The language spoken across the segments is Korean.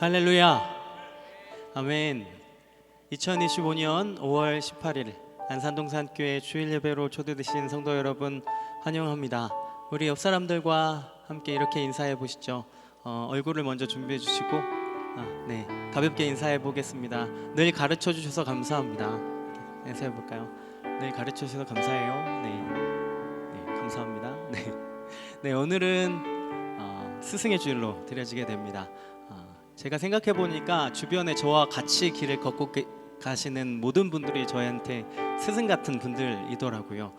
할렐루야. 아멘. 2025년 5월 18일 안산동산교회 주일 예배로 초대되신 성도 여러분 환영합니다. 우리 옆 사람들과 함께 이렇게 인사해 보시죠. 얼굴을 먼저 준비해 주시고 네, 가볍게 인사해 보겠습니다. 늘 가르쳐 주셔서 감사합니다. 인사해 볼까요? 늘 가르쳐 주셔서 감사해요. 네, 감사합니다. 네, 오늘은 스승의 주일로 드려지게 됩니다. 제가 생각해 보니까 주변에 저와 같이 길을 걷고 가시는 모든 분들이 저희한테 스승 같은 분들이더라고요.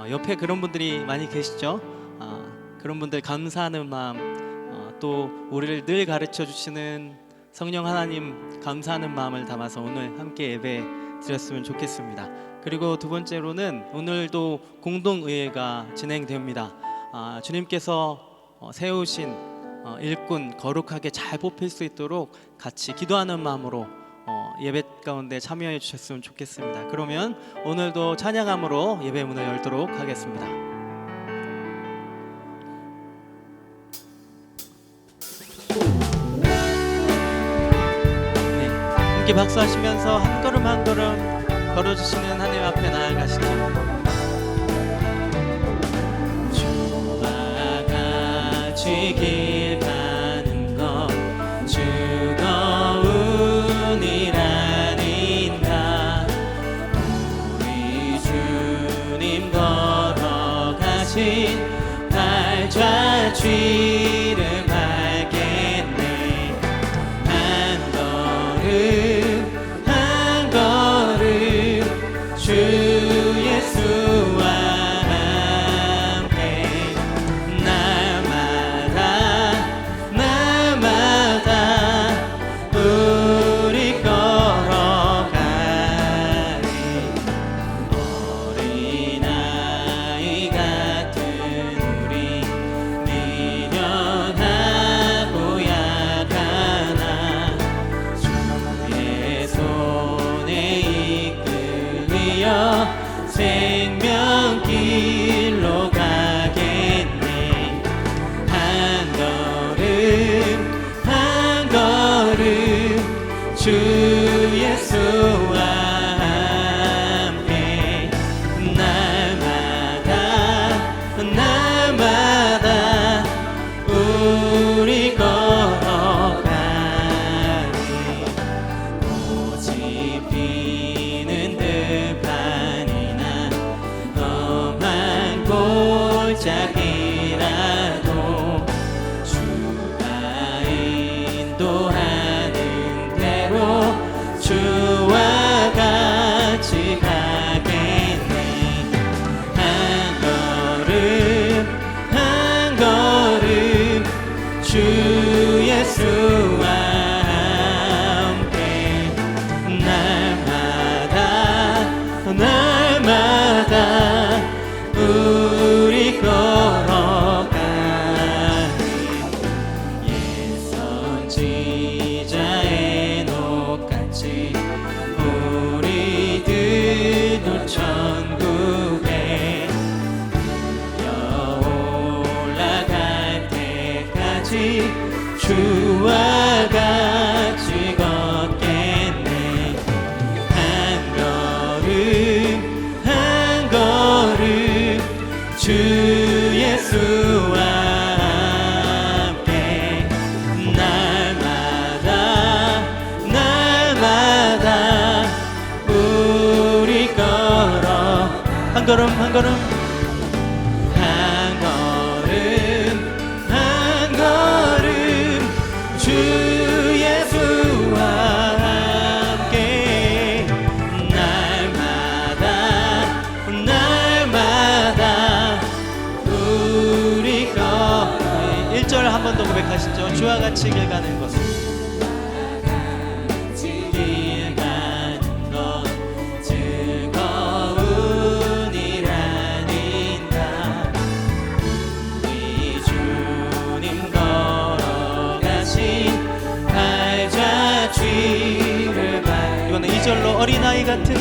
옆에 그런 분들이 많이 계시죠? 그런 분들 감사하는 마음, 또 우리를 늘 가르쳐 주시는 성령 하나님 감사하는 마음을 담아서 오늘 함께 예배 드렸으면 좋겠습니다. 그리고 두 번째로는 오늘도 공동의회가 진행됩니다. 주님께서 세우신 일꾼 거룩하게 잘 뽑힐 수 있도록 같이 기도하는 마음으로 예배 가운데 참여해 주셨으면 좋겠습니다. 그러면 오늘도 찬양함으로 예배 문을 열도록 하겠습니다. 네, 함께 박수하시면서 한 걸음 한 걸음 걸어주시는 하나님 앞에 나아가시죠. 주와 같이 길 가는 것 즐거운 일 아닌가. 우리 주님 걸어가신 발자취를 밟겠네. 한 걸음 한 걸음 주 예수와 함께 날마다 우리 걸어가리. 어린아이 같은 우리 미련하고 약하나 주의 손에 이끌려 생명길로 가겠네. 한 걸음 주 예수와 함께 날마다 우리 걸어가리. 꽃이 피는 들판이나 험한 골짜기라도 주가 인도하는 대로 주와 같이 가겠네. 한 걸음 주 예수와 함께 날마다 우리 걸어가니. 옛 선지자의 녹같이 우리들도 천국에 올라갈 때까지 주와 같이 걷겠네. 한 걸음 주 예수와 함께 날마다 우리 걸어 한 걸음 한 걸음 주 예수와 함께 날마다 우리 걸어. 1절 한 번 더 고백하시죠. 주와 같이 길 가는 것 즐거운 일 아닌가. 우리 주님 걸어가신 발자취를 이번에 2절로 어린아이 같은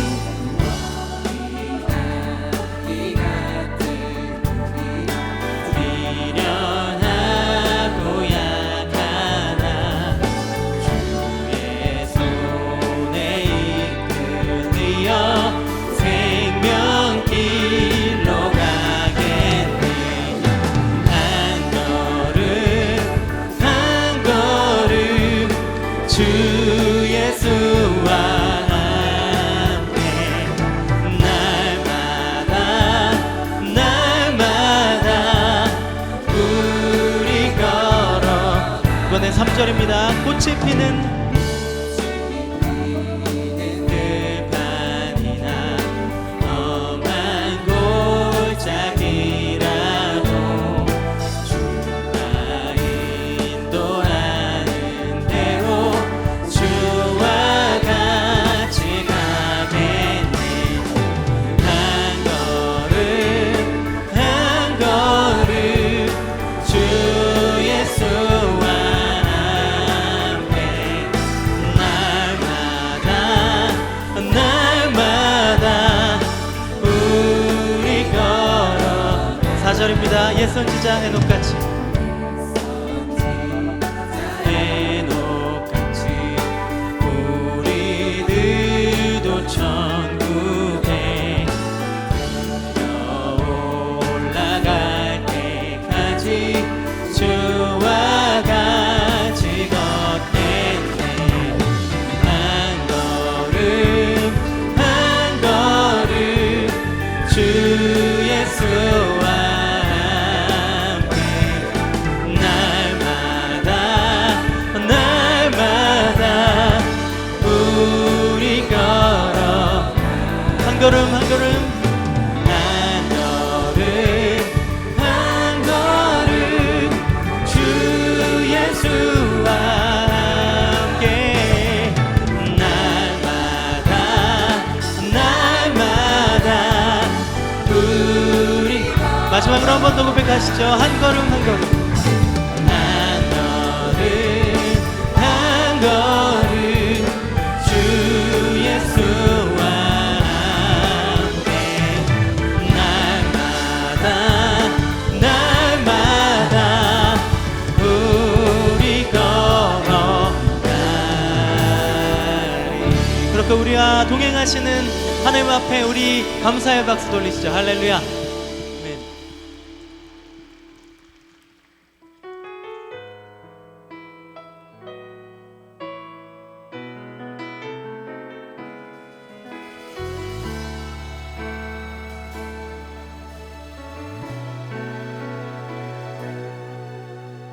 미련하고 약하나 6절입니다. 꽃이 피는 절입니다. 옛 선지자 에녹같이 에녹같이 우리들도 천국에 올라갈 때까지 주와 같이 걷겠네. 한 걸음 한 걸음 주 예수와 한 걸음 한 걸음 한 걸음 주 예수와 함께 날마다 우리 마지막으로 한 번 더 고백하시죠. 한 걸음 한 걸음 한 걸음 주 예수와 우리와 동행하시는 하나님 앞에 우리 감사의 박수 돌리시죠. 할렐루야. 아멘.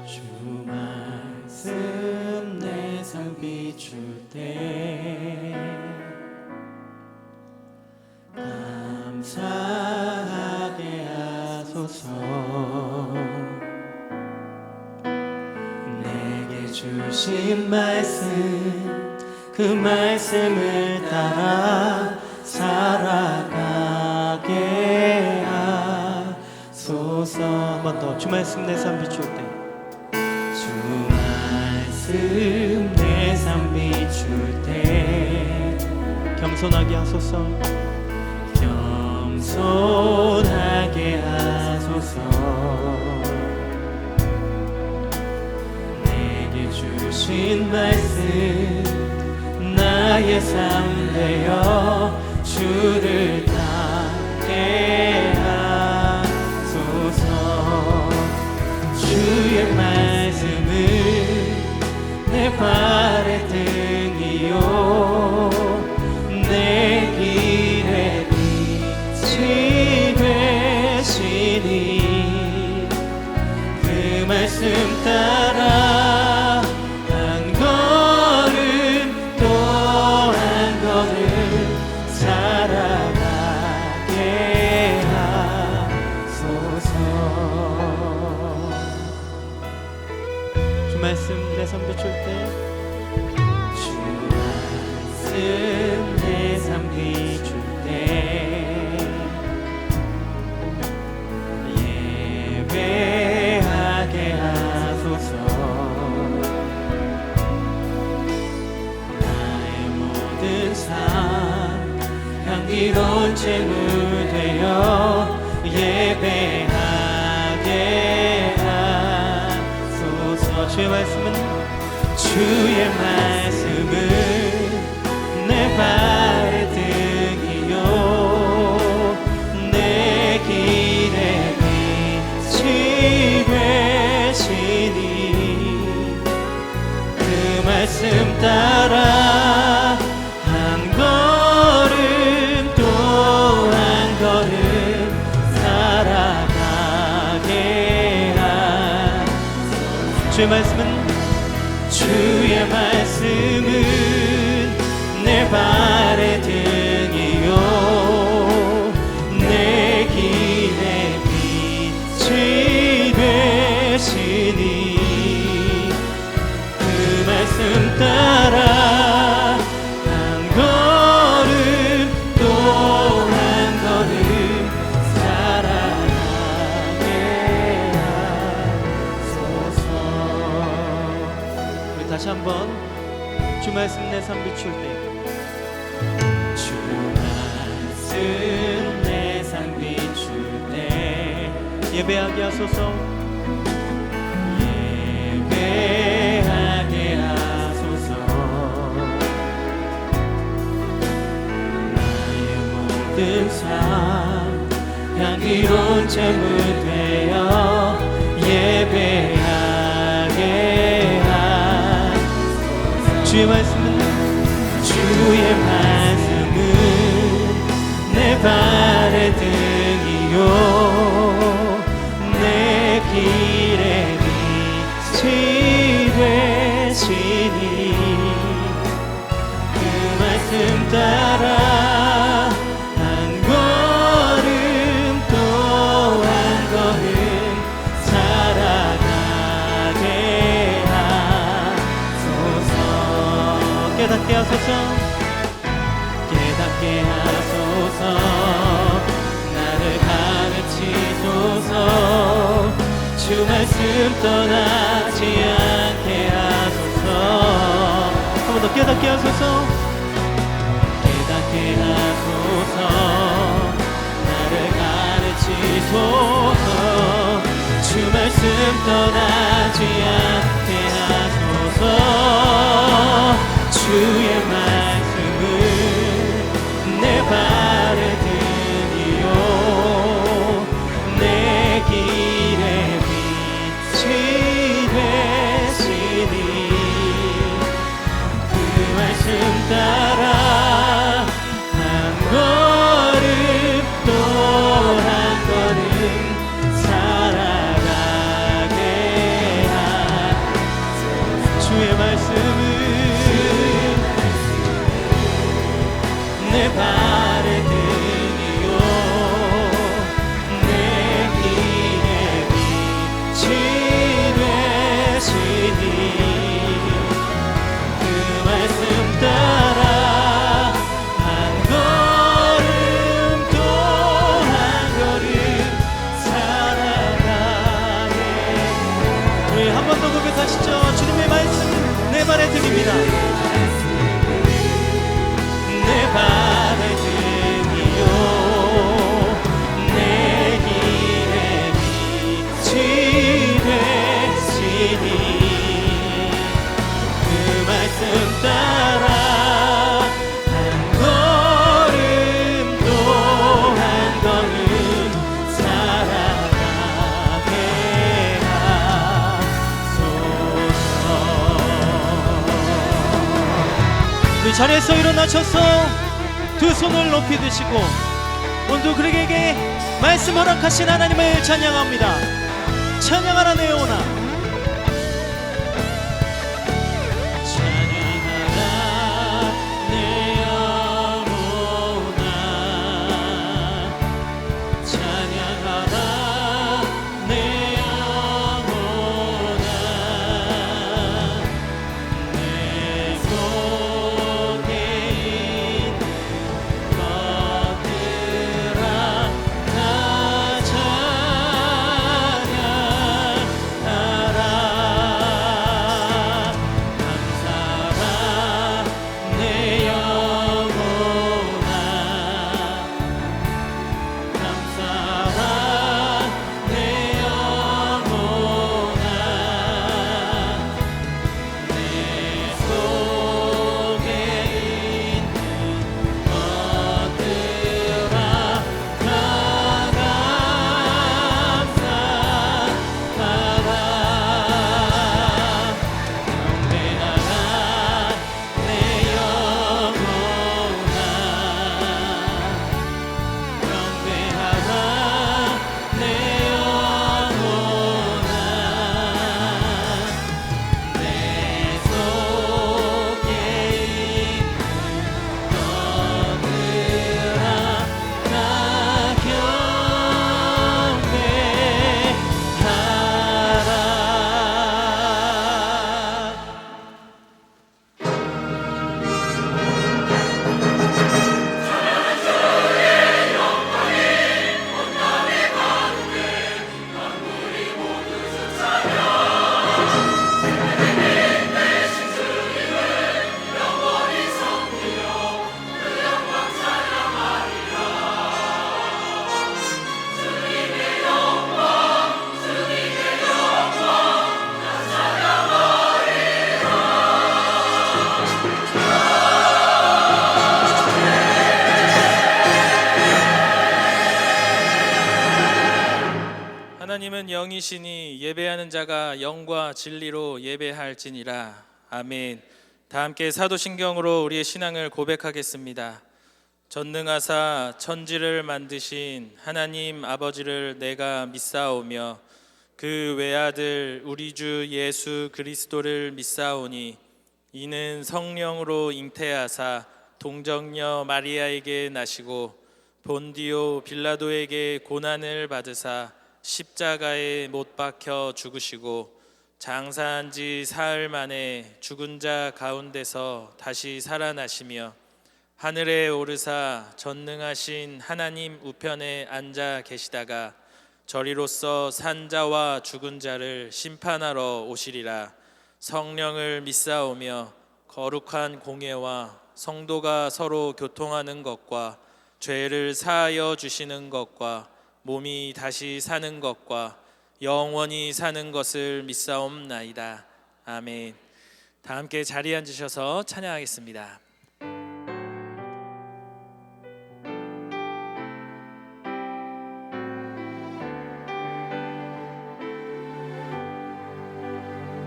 주 말씀 내 삶 비출 때 감사하게 하소서. 내게 주신 말씀 그 말씀을 따라 살아가게 하소서. 한 번 더. 주 말씀 내 삶 비출 때 주 말씀 내 삶 비출 때 겸손하게 하소서. 겸손하게 하소서. 내게 주신 말씀 나의 삶 되어 주를 따르게 하소서. 주의 말씀은 내 발의 등이요 내 길에 되시니 그 말씀 따라 한 걸음 또 한 걸음 살아가게 하소서. 주 말씀 내 삶 비출 때 주 말씀 내 삶 비출 때 예배하게 하소서. 나의 모든 삶 향기로운 제물 되어 예배하게 하소서. 주의 말씀은 주의 말씀은 내 발의 등이요 내 길에 빛이 되시니 그 말씀 따라 한 걸음 또 한 걸음 살아가게 하소서. 주의 말씀은 주의 주의 말씀은 내 발의 등이요 내 길의 빛이 되시니 그 말씀 따라 한 걸음 또 한 걸음 살아가게 하소서. 우리 다시 한번 주 말씀 내 삶 비출 때 주 말씀 내 삶 비출 때 예배하게 하소서. 예배하게 하소서. 나의 모든 삶 향기로운 제물 되어 예배하게 하소서. 주의 말씀은 내 발의 등이요 내 길의 빛이 되시니 그 말씀 따라 한 걸음 또 한 걸음 살아가게 하소서. 깨닫게 하소서. 깨닫게 하소서. 나를 가르치소서. 주 말씀 떠나지 않게 하소서. 한 번 더 깨닫게 하소서. 깨닫게 하소서. 나를 가르치소서. 주 말씀 떠나지 않게 하소서. 주의 말씀은 내 발의 등이요 내 길의 빛이 되시니 그 말씀 따라 한 걸음 또 한 걸음 살아가게 하소서. 주의 말씀은 내 발의 등이요 내 길의 빛이 되시니 그 말씀 따라 한 걸음 또 한 걸음 살아가게. 우리 한 번 더 고백하시죠. 주님의 말씀은 내 발의 등입니다. 내 발의 등이요 내 길의 빛이 되시니 그 말씀 따라 한 걸음 또 한 걸음 살아가게 하소서. 우리 자리에서 일어나셔서 두 손을 높이 드시고 오늘도 그에게 말씀 허락하신 하나님을 찬양합니다. 찬양하라 내 영혼아. 찬양하라 내 영혼아. 찬양하라 내 영혼아. 내 속에 있는 것들아 다 찬양하라. 하나님은 영이시니 예배하는 자가 영과 진리로 예배할지니라. 아멘. 다 함께 사도신경으로 우리의 신앙을 고백하겠습니다. 전능하사 천지를 만드신 하나님 아버지를 내가 믿사오며 그 외아들 우리 주 예수 그리스도를 믿사오니 이는 성령으로 잉태하사 동정녀 마리아에게 나시고 본디오 빌라도에게 고난을 받으사 십자가에 못 박혀 죽으시고 장사한 지 사흘 만에 죽은 자 가운데서 다시 살아나시며 하늘에 오르사 전능하신 하나님 우편에 앉아 계시다가 저리로서 산 자와 죽은 자를 심판하러 오시리라. 성령을 믿사오며 거룩한 공예와 성도가 서로 교통하는 것과 죄를 사하여 주시는 것과 몸이 다시 사는 것과 영원히 사는 것을 믿사옵나이다. 아멘. 다 함께 자리에 앉으셔서 찬양하겠습니다.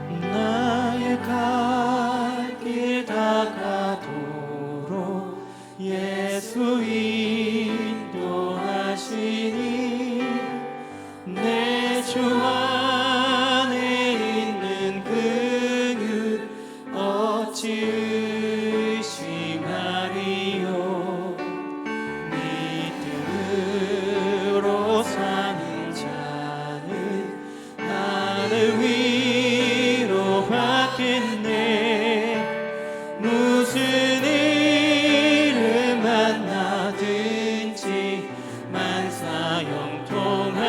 나의 갈 길 다가도록 예수 인도하시니 내 주 안에 있는 긍휼 어찌 의심하리요. 믿음으로 사는 자는 하늘 위로 받겠네. 무슨 일을 만나든지 만사 형통하리라.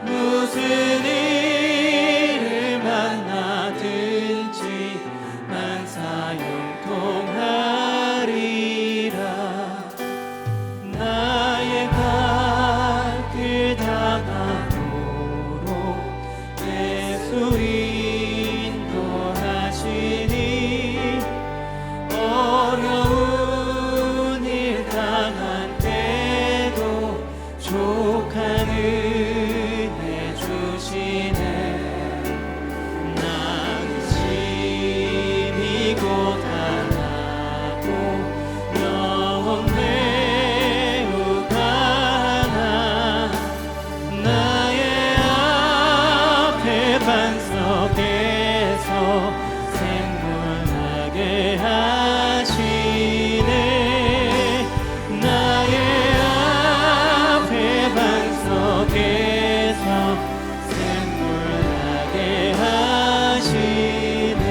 무슨 일을 만나든지 만사 형통하리라. 나의 갈 길 다가도록 예수 인도하시니 어려운 일 당한 때도 족한 은혜 주시네. 나는 짐이 고단하고 영혼 매우 가나 나의 앞에 반석에서 생물나게 하시네. 나의 앞에 반석에서 생물나게 하시네.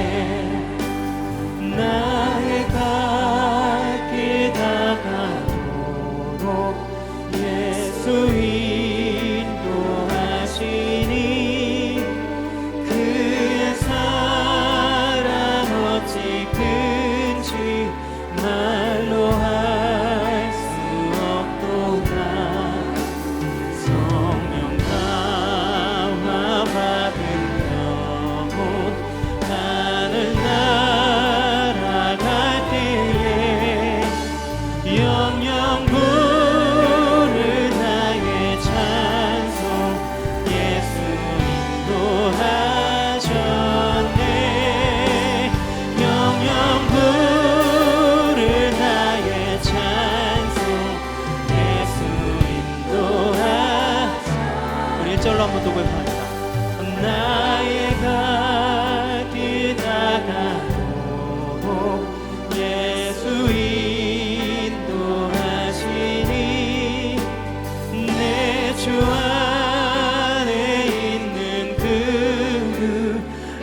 나의 갈 길 다가도록 예수 인도하시니 그의 사랑 어찌 큰지 말로 할 수 없도다. 성령 감화 받은 영혼 하늘 날아갈 때에 영영 부를 나의 찬송 예수 인도하셨네. 영영 부를 나의 찬송 예수 인도하셨네. 우리 1절로 한번 더 고백합니다. 나의 갈 길 다가도록 예수 인도하시니 내 주 안에 있는 긍휼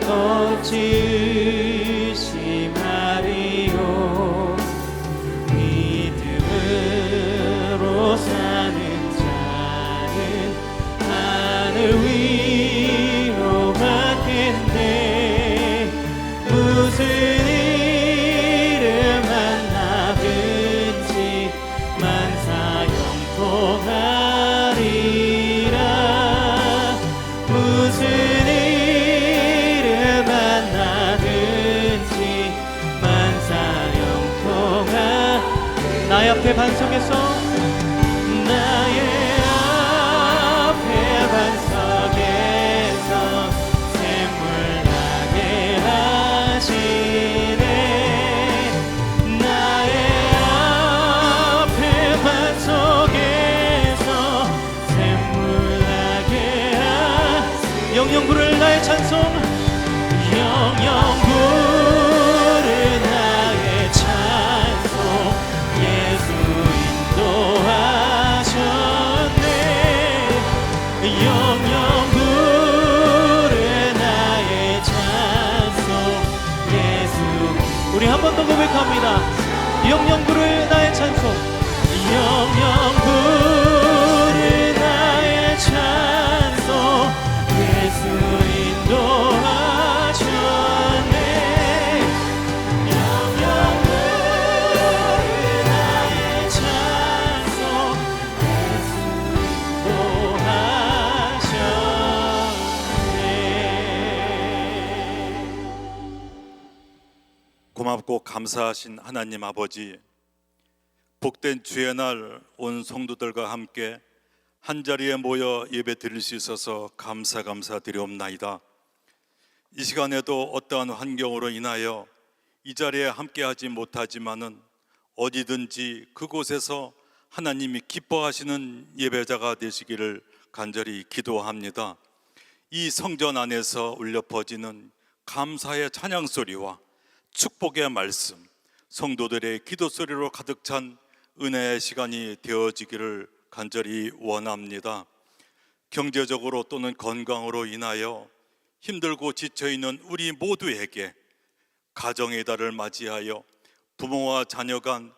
어찌 의심하리요. 믿음으로 사는 자는 하늘 위로 받겠네. 무슨 일을 만나든지 만사 형통하리라. 무슨 일을 만나든지 만사 형통하리라. 나의 앞에 반석에서 나의 나의 찬송 영영 부르 나의 찬송 예수 인도하셨네 영영 부르 나의 찬송 예수 우리 한 번 더 고백합니다 영영 부르 나의 찬송 영영 부르 나의 찬송 예수 인도하셨네 영영 부르 나의 찬송 예수 인도하셨네 고맙고 감사하신 하나님 아버지, 복된 주의 날 온 성도들과 함께 한자리에 모여 예배 드릴 수 있어서 감사드리옵나이다. 이 시간에도 어떠한 환경으로 인하여 이 자리에 함께하지 못하지만은 어디든지 그곳에서 하나님이 기뻐하시는 예배자가 되시기를 간절히 기도합니다. 이 성전 안에서 울려 퍼지는 감사의 찬양 소리와 축복의 말씀, 성도들의 기도 소리로 가득 찬 은혜의 시간이 되어지기를 간절히 원합니다. 경제적으로 또는 건강으로 인하여 힘들고 지쳐있는 우리 모두에게 가정의 달을 맞이하여 부모와 자녀 간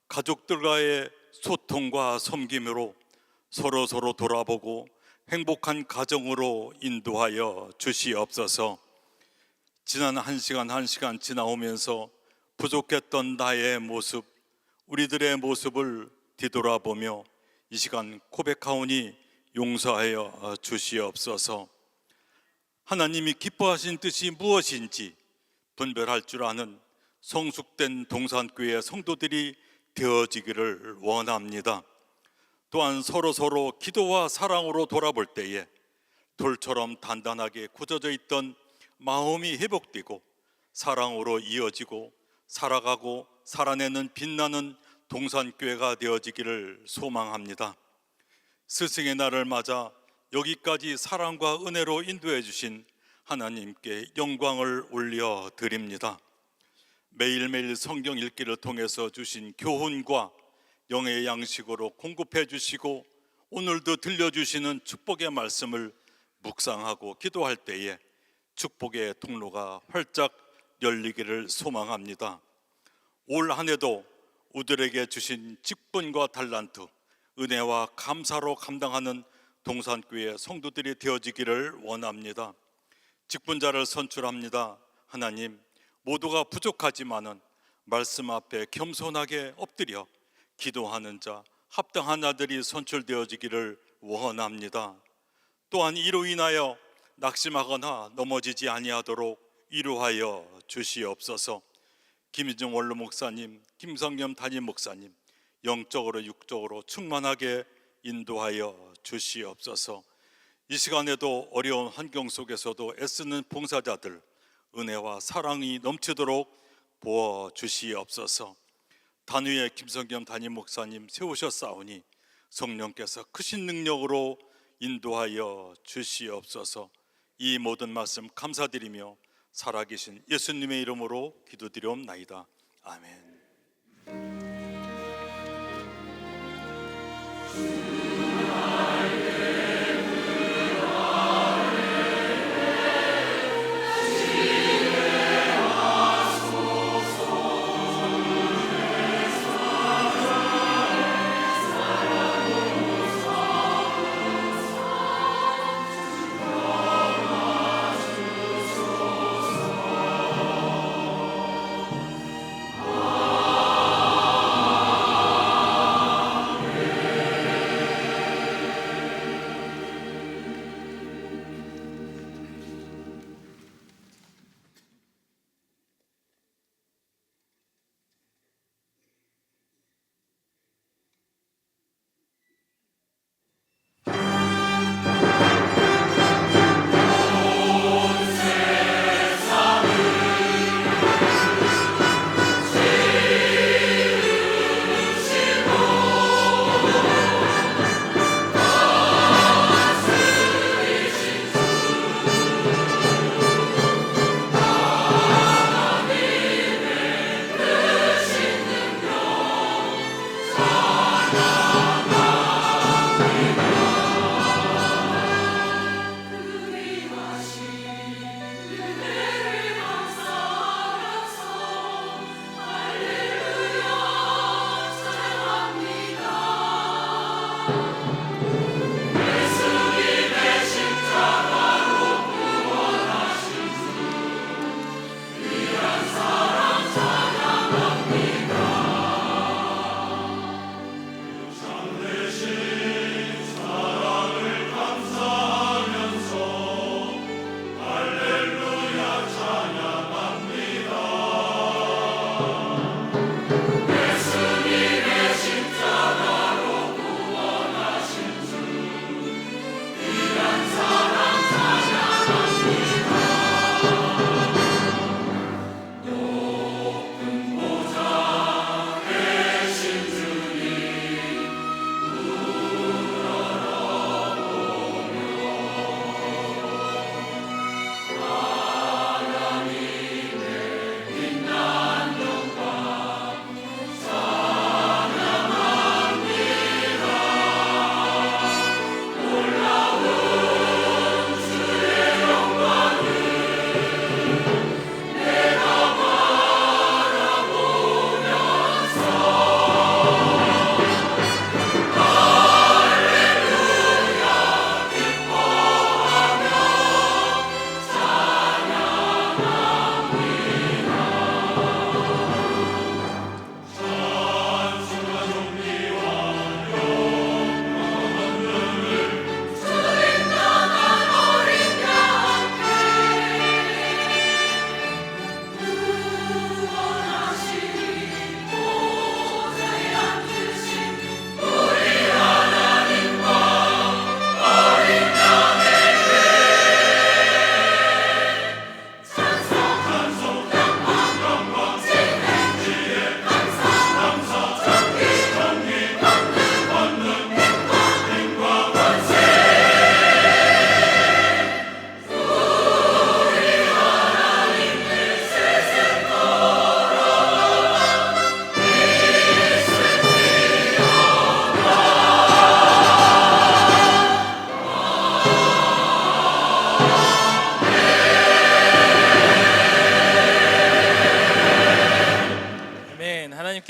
가족들과의 소통과 섬김으로 서로 돌아보고 행복한 가정으로 인도하여 주시옵소서. 지난 한 시간 지나오면서 부족했던 나의 모습, 우리들의 모습을 뒤돌아보며 이 시간 고백하오니 용서하여 주시옵소서. 하나님이 기뻐하신 뜻이 무엇인지 분별할 줄 아는 성숙된 동산교회 성도들이 되어지기를 원합니다. 또한 서로 기도와 사랑으로 돌아볼 때에 돌처럼 단단하게 굳어져 있던 마음이 회복되고 사랑으로 이어지고 살아가고 살아내는 빛나는 동산교회가 되어지기를 소망합니다. 스승의 날을 맞아 여기까지 사랑과 은혜로 인도해 주신 하나님께 영광을 올려드립니다. 매일매일 성경 읽기를 통해서 주신 교훈과 영의 양식으로 공급해 주시고 오늘도 들려주시는 축복의 말씀을 묵상하고 기도할 때에 축복의 통로가 활짝 열리기를 소망합니다. 올 한 해도 우들에게 주신 직분과 달란트, 은혜와 감사로 감당하는 동산교회 성도들이 되어지기를 원합니다. 직분자를 선출합니다. 하나님, 모두가 부족하지만은 말씀 앞에 겸손하게 엎드려 기도하는 자, 합당한 아들이 선출되어지기를 원합니다. 또한 이로 인하여 낙심하거나 넘어지지 아니하도록 위로하여 주시옵소서. 김희정 원로 목사님, 김성겸 담임 목사님, 영적으로 육적으로 충만하게 인도하여 주시옵소서. 이 시간에도 어려운 환경 속에서도 애쓰는 봉사자들 은혜와 사랑이 넘치도록 부어 주시옵소서. 단위의 김성겸 담임 목사님 세우셨사오니 성령께서 크신 능력으로 인도하여 주시옵소서. 이 모든 말씀 감사드리며 살아계신 예수님의 이름으로 기도드리옵나이다. 아멘.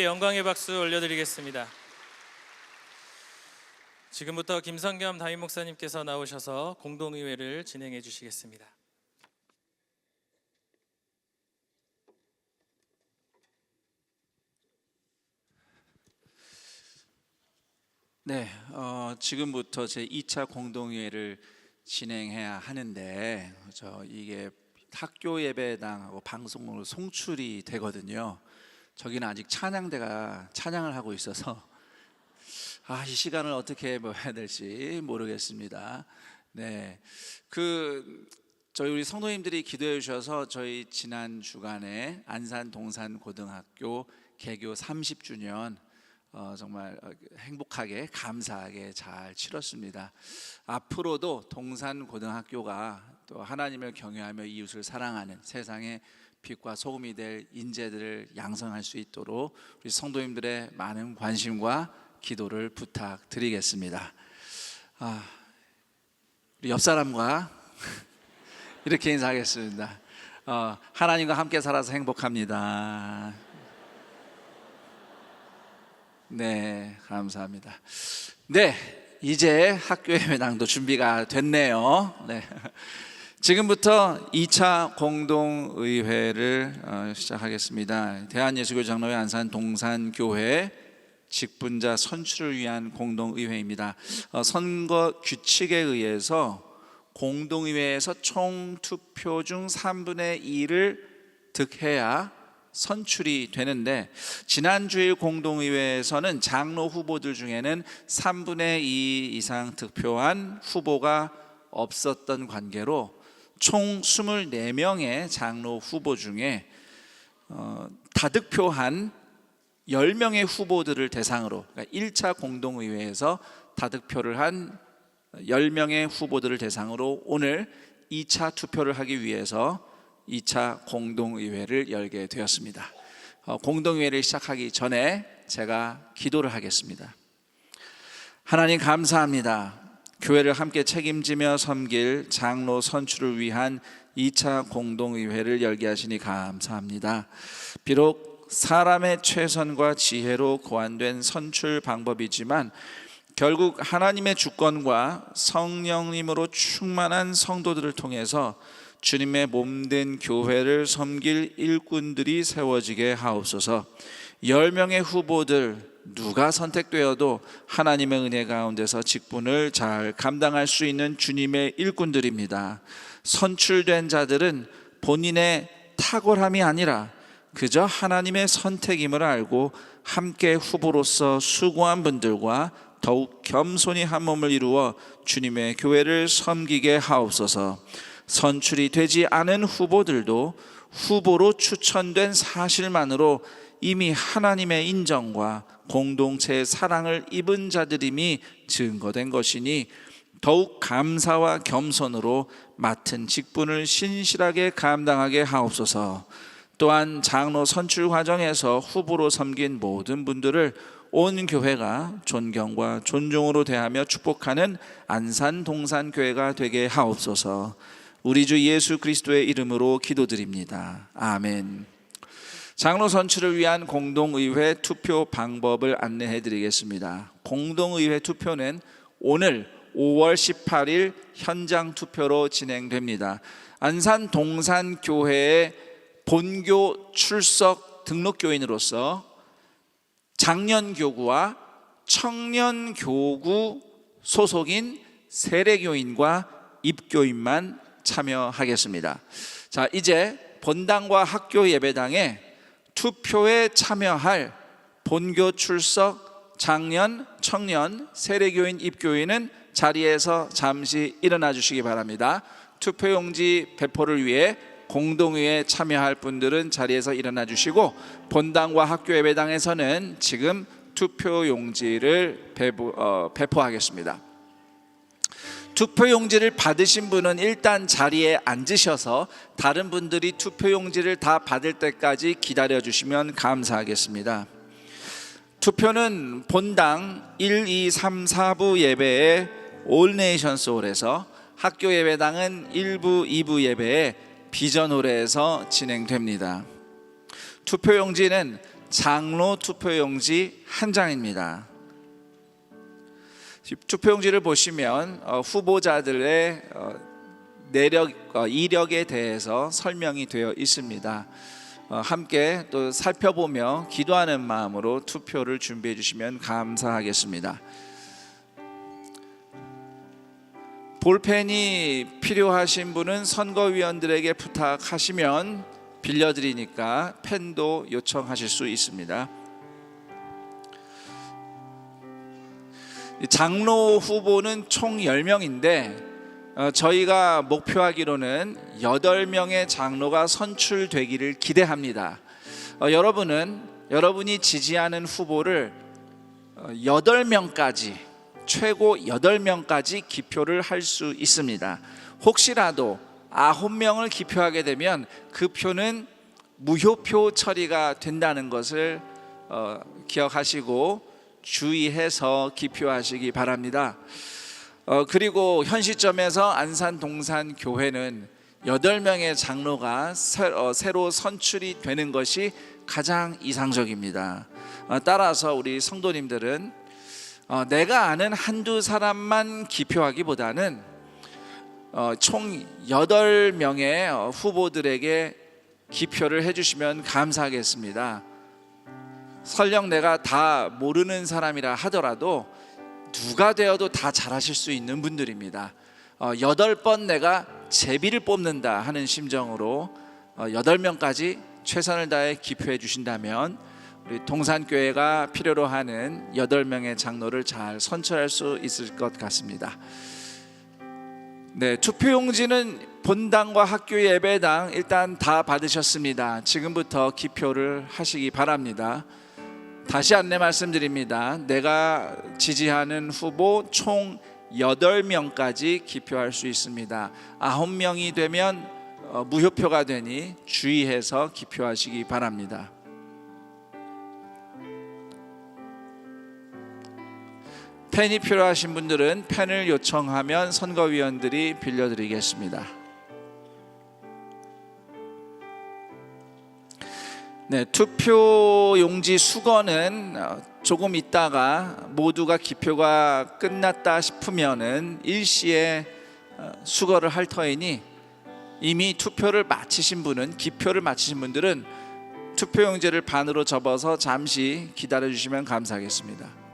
영광의 박수 올려드리겠습니다. 지금부터 김성겸 담임 목사님께서 나오셔서 공동의회를 진행해 주시겠습니다. 네, 지금부터 제 2차 공동회의를 진행해야 하는데 이게 학교 예배당하고 방송으로 송출이 되거든요. 저기는 아직 찬양대가 찬양을 하고 있어서 이 시간을 어떻게 해야 될지 모르겠습니다. 네, 저희 우리 성도님들이 기도해 주셔서 저희 지난 주간에 안산 동산 고등학교 개교 30주년 정말 행복하게 감사하게 잘 치렀습니다. 앞으로도 동산 고등학교가 또 하나님을 경외하며 이웃을 사랑하는 세상의 빛과 소금이 될 인재들을 양성할 수 있도록 우리 성도님들의 많은 관심과 기도를 부탁드리겠습니다. 우리 옆 사람과 이렇게 인사하겠습니다. 하나님과 함께 살아서 행복합니다. 네, 감사합니다. 네, 이제 학교 예배당도 준비가 됐네요. 네, 지금부터 2차 공동의회를 시작하겠습니다. 대한예수교 장로회 안산 동산교회 직분자 선출을 위한 공동의회입니다. 선거 규칙에 의해서 공동의회에서 총 투표 중 3분의 2를 득해야 선출이 되는데, 지난주일 공동의회에서는 장로 후보들 중에는 3분의 2 이상 득표한 후보가 없었던 관계로 총 24명의 장로 후보 중에 다득표한 10명의 후보들을 대상으로, 그러니까 1차 공동의회에서 다득표를 한 10명의 후보들을 대상으로 오늘 2차 투표를 하기 위해서 2차 공동의회를 열게 되었습니다. 공동의회를 시작하기 전에 제가 기도를 하겠습니다. 하나님 감사합니다. 교회를 함께 책임지며 섬길 장로 선출을 위한 2차 공동의회를 열게 하시니 감사합니다. 비록 사람의 최선과 지혜로 고안된 선출 방법이지만 결국 하나님의 주권과 성령님으로 충만한 성도들을 통해서 주님의 몸된 교회를 섬길 일꾼들이 세워지게 하옵소서. 10명의 후보들 누가 선택되어도 하나님의 은혜 가운데서 직분을 잘 감당할 수 있는 주님의 일꾼들입니다. 선출된 자들은 본인의 탁월함이 아니라 그저 하나님의 선택임을 알고 함께 후보로서 수고한 분들과 더욱 겸손히 한 몸을 이루어 주님의 교회를 섬기게 하옵소서. 선출이 되지 않은 후보들도 후보로 추천된 사실만으로 이미 하나님의 인정과 공동체의 사랑을 입은 자들임이 증거된 것이니 더욱 감사와 겸손으로 맡은 직분을 신실하게 감당하게 하옵소서. 또한 장로 선출 과정에서 후보로 섬긴 모든 분들을 온 교회가 존경과 존중으로 대하며 축복하는 안산 동산교회가 되게 하옵소서. 우리 주 예수 그리스도의 이름으로 기도드립니다. 아멘. 장로 선출을 위한 공동의회 투표 방법을 안내해 드리겠습니다. 공동의회 투표는 오늘 5월 18일 현장 투표로 진행됩니다. 안산 동산교회의 본교 출석 등록교인으로서 장년교구와 청년교구 소속인 세례교인과 입교인만 참여하겠습니다. 자, 이제 본당과 학교 예배당에 투표에 참여할 본교 출석 장년, 청년, 세례교인, 입교인은 자리에서 잠시 일어나 주시기 바랍니다. 투표용지 배포를 위해 공동의회에 참여할 분들은 자리에서 일어나 주시고, 본당과 학교 예배당에서는 지금 투표용지를 배포하겠습니다. 투표용지를 받으신 분은 일단 자리에 앉으셔서 다른 분들이 투표용지를 다 받을 때까지 기다려 주시면 감사하겠습니다. 투표는 본당 1, 2, 3, 4부 예배에 올네이션스홀에서, 학교 예배당은 1부, 2부 예배에 비전홀에서 진행됩니다. 투표용지는 장로 투표용지 한 장입니다. 투표용지를 보시면 후보자들의 이력에 대해서 설명이 되어 있습니다. 함께 또 살펴보며 기도하는 마음으로 투표를 준비해 주시면 감사하겠습니다. 볼펜이 필요하신 분은 선거위원들에게 부탁하시면 빌려드리니까 펜도 요청하실 수 있습니다. 장로 후보는 총 10명인데 저희가 목표하기로는 8명의 장로가 선출되기를 기대합니다. 여러분이 지지하는 후보를 8명까지, 최고 8명까지 기표를 할 수 있습니다. 혹시라도 9명을 기표하게 되면 그 표는 무효표 처리가 된다는 것을 기억하시고 주의해서 기표하시기 바랍니다. 그리고 현 시점에서 안산 동산 교회는 8명의 장로가 새로 선출이 되는 것이 가장 이상적입니다. 따라서 우리 성도님들은 내가 아는 한두 사람만 기표하기보다는 총 8명의 후보들에게 기표를 해주시면 감사하겠습니다. 설령 내가 다 모르는 사람이라 하더라도 누가 되어도 다 잘하실 수 있는 분들입니다. 8번 내가 제비를 뽑는다 하는 심정으로 8명까지 최선을 다해 기표해 주신다면 우리 동산교회가 필요로 하는 8명의 장로를 잘 선출할 수 있을 것 같습니다. 네, 투표용지는 본당과 학교 예배당 일단 다 받으셨습니다. 지금부터 기표를 하시기 바랍니다. 다시 안내 말씀드립니다. 내가 지지하는 후보 총 8명까지 기표할 수 있습니다. 9명이 되면 무효표가 되니 주의해서 기표하시기 바랍니다. 펜이 필요하신 분들은 펜을 요청하면 선거위원들이 빌려드리겠습니다. 네, 투표용지 수거는 조금 있다가 모두가 기표가 끝났다 싶으면은 일시에 수거를 할 터이니 이미 투표를 마치신 분은, 기표를 마치신 분들은 투표용지를 반으로 접어서 잠시 기다려 주시면 감사하겠습니다.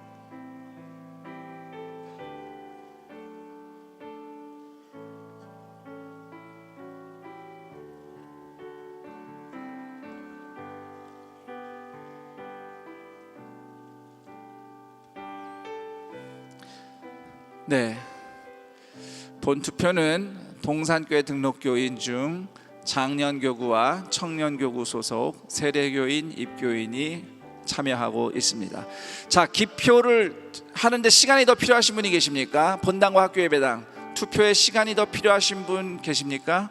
네, 본투표는 동산교회 등록교인 중 장년교구와 청년교구 소속 세례교인, 입교인이 참여하고 있습니다. 자, 기표를 하는데 시간이 더 필요하신 분이 계십니까? 본당과 학교 예배당 투표에 시간이 더 필요하신 분 계십니까?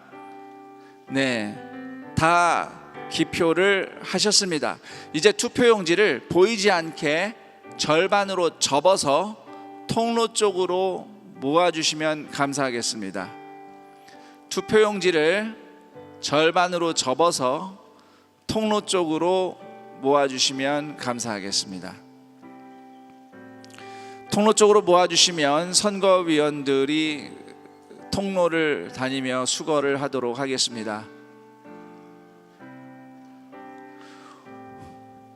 네, 다 기표를 하셨습니다. 이제 투표용지를 보이지 않게 절반으로 접어서 통로 쪽으로 모아주시면 감사하겠습니다. 투표용지를 절반으로 접어서 통로 쪽으로 모아주시면 감사하겠습니다. 통로 쪽으로 모아주시면 선거위원들이 통로를 다니며 수거를 하도록 하겠습니다.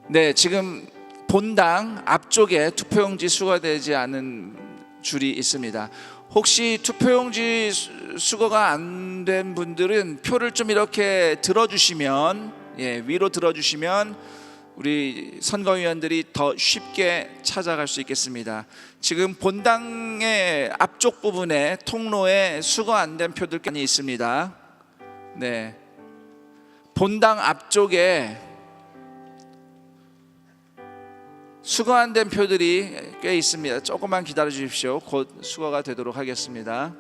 네, 지금 본당 앞쪽에 투표용지 수거되지 않은 줄이 있습니다. 혹시 투표용지 수거가 안 된 분들은 표를 좀 이렇게 들어주시면, 위로 들어주시면 우리 선거위원들이 더 쉽게 찾아갈 수 있겠습니다. 지금 본당의 앞쪽 부분에 통로에 수거 안 된 표들 많이 있습니다. 네, 본당 앞쪽에 수거 안 된 표들이 꽤 있습니다. 조금만 기다려 주십시오. 곧 수거가 되도록 하겠습니다.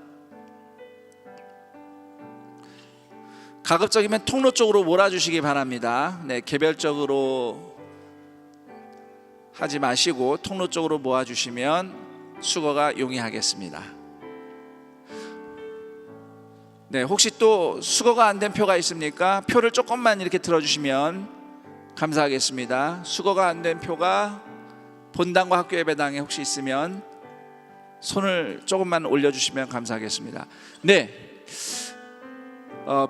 가급적이면 통로 쪽으로 몰아주시기 바랍니다. 네, 개별적으로 하지 마시고 통로 쪽으로 모아주시면 수거가 용이하겠습니다. 네, 혹시 또 수거가 안 된 표가 있습니까? 표를 조금만 이렇게 들어주시면 감사하겠습니다. 수거가 안 된 표가 본당과 학교 예배당에 혹시 있으면 손을 조금만 올려주시면 감사하겠습니다. 네,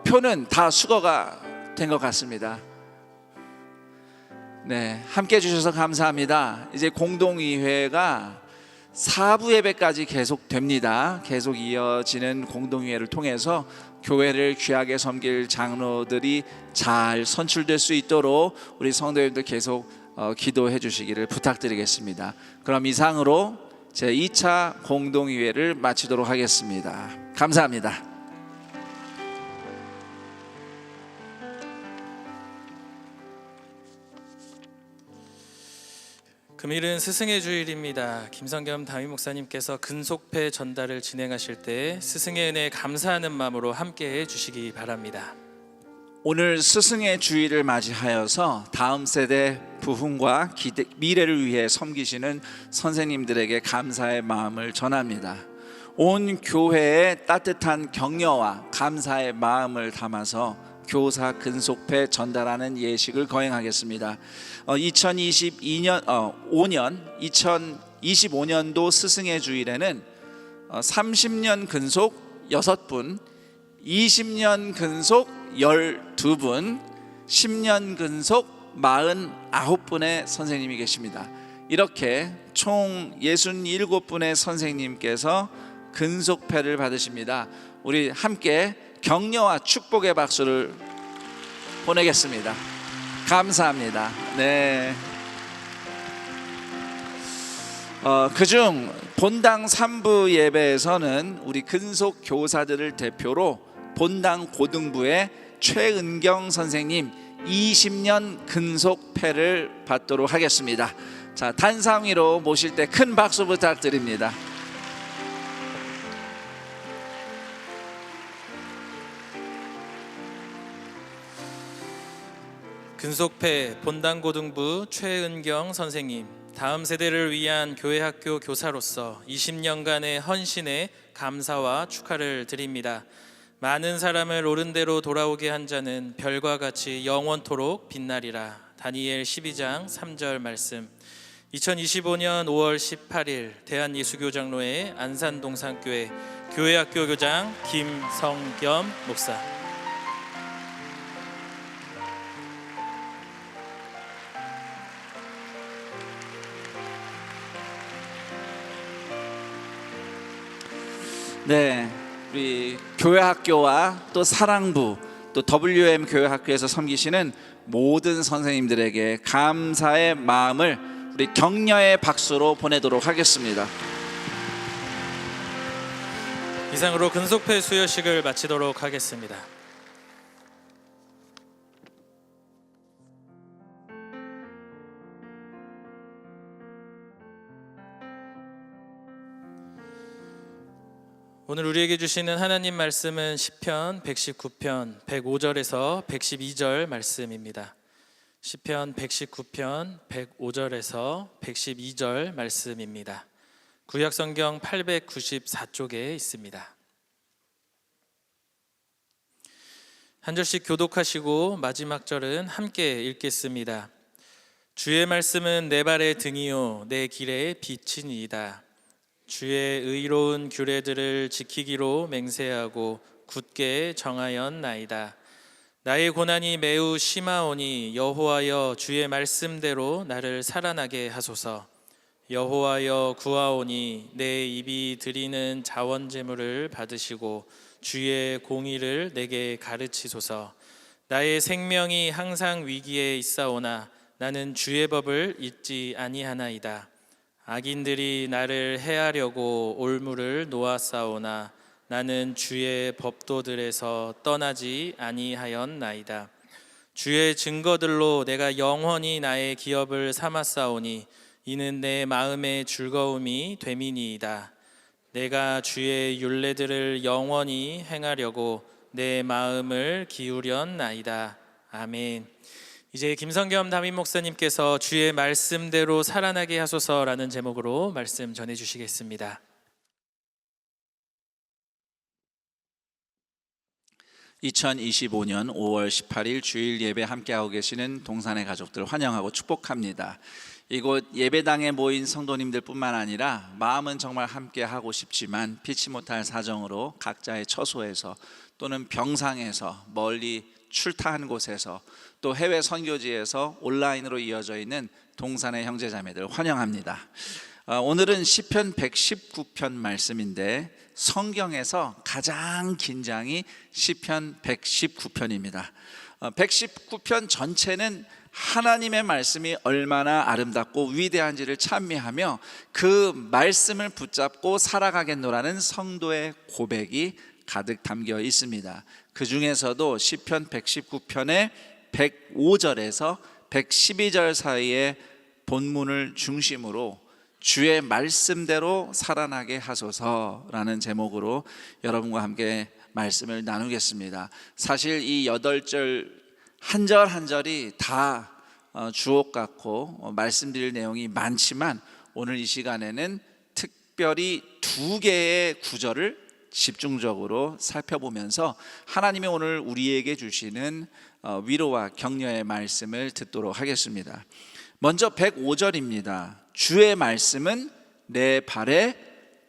표는 다 수거가 된 것 같습니다. 네, 함께 해주셔서 감사합니다. 이제 공동의회가 4부 예배까지 계속 됩니다. 계속 이어지는 공동의회를 통해서 교회를 귀하게 섬길 장로들이 잘 선출될 수 있도록 우리 성도님들 계속 기도해 주시기를 부탁드리겠습니다. 그럼 이상으로 제 2차 공동의회를 마치도록 하겠습니다. 감사합니다. 금일은 스승의 주일입니다. 김성겸 담임 목사님께서 근속패 전달을 진행하실 때 스승의 은혜에 감사하는 마음으로 함께 해 주시기 바랍니다. 오늘 스승의 주일을 맞이하여서 다음 세대 부흥과 미래를 위해 섬기시는 선생님들에게 감사의 마음을 전합니다. 온 교회에 따뜻한 격려와 감사의 마음을 담아서 교사 근속패 전달하는 예식을 거행하겠습니다. 2025년도 스승의 주일에는 30년 근속 6분, 20년 근속 12분, 10년 근속 49분의 선생님이 계십니다. 이렇게 총 67분의 선생님께서 근속패를 받으십니다. 우리 함께 격려와 축복의 박수를 보내겠습니다. 감사합니다. 네. 그중 본당 3부 예배에서는 우리 근속 교사들을 대표로 본당 고등부의 최은경 선생님 20년 근속패를 받도록 하겠습니다. 자, 단상 위로 모실 때 큰 박수 부탁드립니다. 근속패 본당고등부 최은경 선생님, 다음 세대를 위한 교회학교 교사로서 20년간의 헌신에 감사와 축하를 드립니다. 많은 사람을 옳은 대로 돌아오게 한 자는 별과 같이 영원토록 빛나리라. 다니엘 12장 3절 말씀. 2025년 5월 18일 대한예수교장로회 안산동산교회 교회학교 교장 김성겸 목사. 네, 우리 교회학교와 또 사랑부 또 WM 교회학교에서 섬기시는 모든 선생님들에게 감사의 마음을 우리 격려의 박수로 보내도록 하겠습니다. 이상으로 근속패 수여식을 마치도록 하겠습니다. 오늘 우리에게 주시는 하나님 말씀은 시편 119편 105절에서 112절 말씀입니다. 시편 119편 105절에서 112절 말씀입니다. 구약성경 894쪽에 있습니다. 한 절씩 교독하시고 마지막 절은 함께 읽겠습니다. 주의 말씀은 내 발의 등이요 내 길의 빛이니이다. 주의 의로운 규례들을 지키기로 맹세하고 굳게 정하였나이다. 나의 고난이 매우 심하오니 여호와여 주의 말씀대로 나를 살아나게 하소서. 여호와여 구하오니 내 입이 드리는 자원 제물을 받으시고 주의 공의를 내게 가르치소서. 나의 생명이 항상 위기에 있사오나 나는 주의 법을 잊지 아니하나이다. 악인들이 나를 해하려고 올무를 놓았사오나 나는 주의 법도들에서 떠나지 아니하였나이다. 주의 증거들로 내가 영원히 나의 기업을 삼았사오니 이는 내 마음의 즐거움이 됨이니이다. 내가 주의 율례들을 영원히 행하려고 내 마음을 기울였나이다. 아멘. 이제 김성겸 담임 목사님께서 주의 말씀대로 살아나게 하소서라는 제목으로 말씀 전해 주시겠습니다. 2025년 5월 18일 주일 예배 함께하고 계시는 동산의 가족들 환영하고 축복합니다. 이곳 예배당에 모인 성도님들 뿐만 아니라 마음은 정말 함께하고 싶지만 피치 못할 사정으로 각자의 처소에서 또는 병상에서 멀리 출타한 곳에서 또 해외 선교지에서 온라인으로 이어져 있는 동산의 형제자매들 환영합니다. 오늘은 시편 119편 말씀인데 성경에서 가장 긴 장이 시편 119편입니다. 119편 전체는 하나님의 말씀이 얼마나 아름답고 위대한지를 찬미하며 그 말씀을 붙잡고 살아가겠노라는 성도의 고백이 가득 담겨 있습니다. 그 중에서도 시편 119편의 105절에서 112절 사이의 본문을 중심으로 주의 말씀대로 살아나게 하소서라는 제목으로 여러분과 함께 말씀을 나누겠습니다. 사실 이 8절 한 절 한 절이 다 주옥 같고 말씀드릴 내용이 많지만 오늘 이 시간에는 특별히 2개의 구절을 집중적으로 살펴보면서 하나님이 오늘 우리에게 주시는 위로와 격려의 말씀을 듣도록 하겠습니다. 먼저 105절입니다. 주의 말씀은 내 발의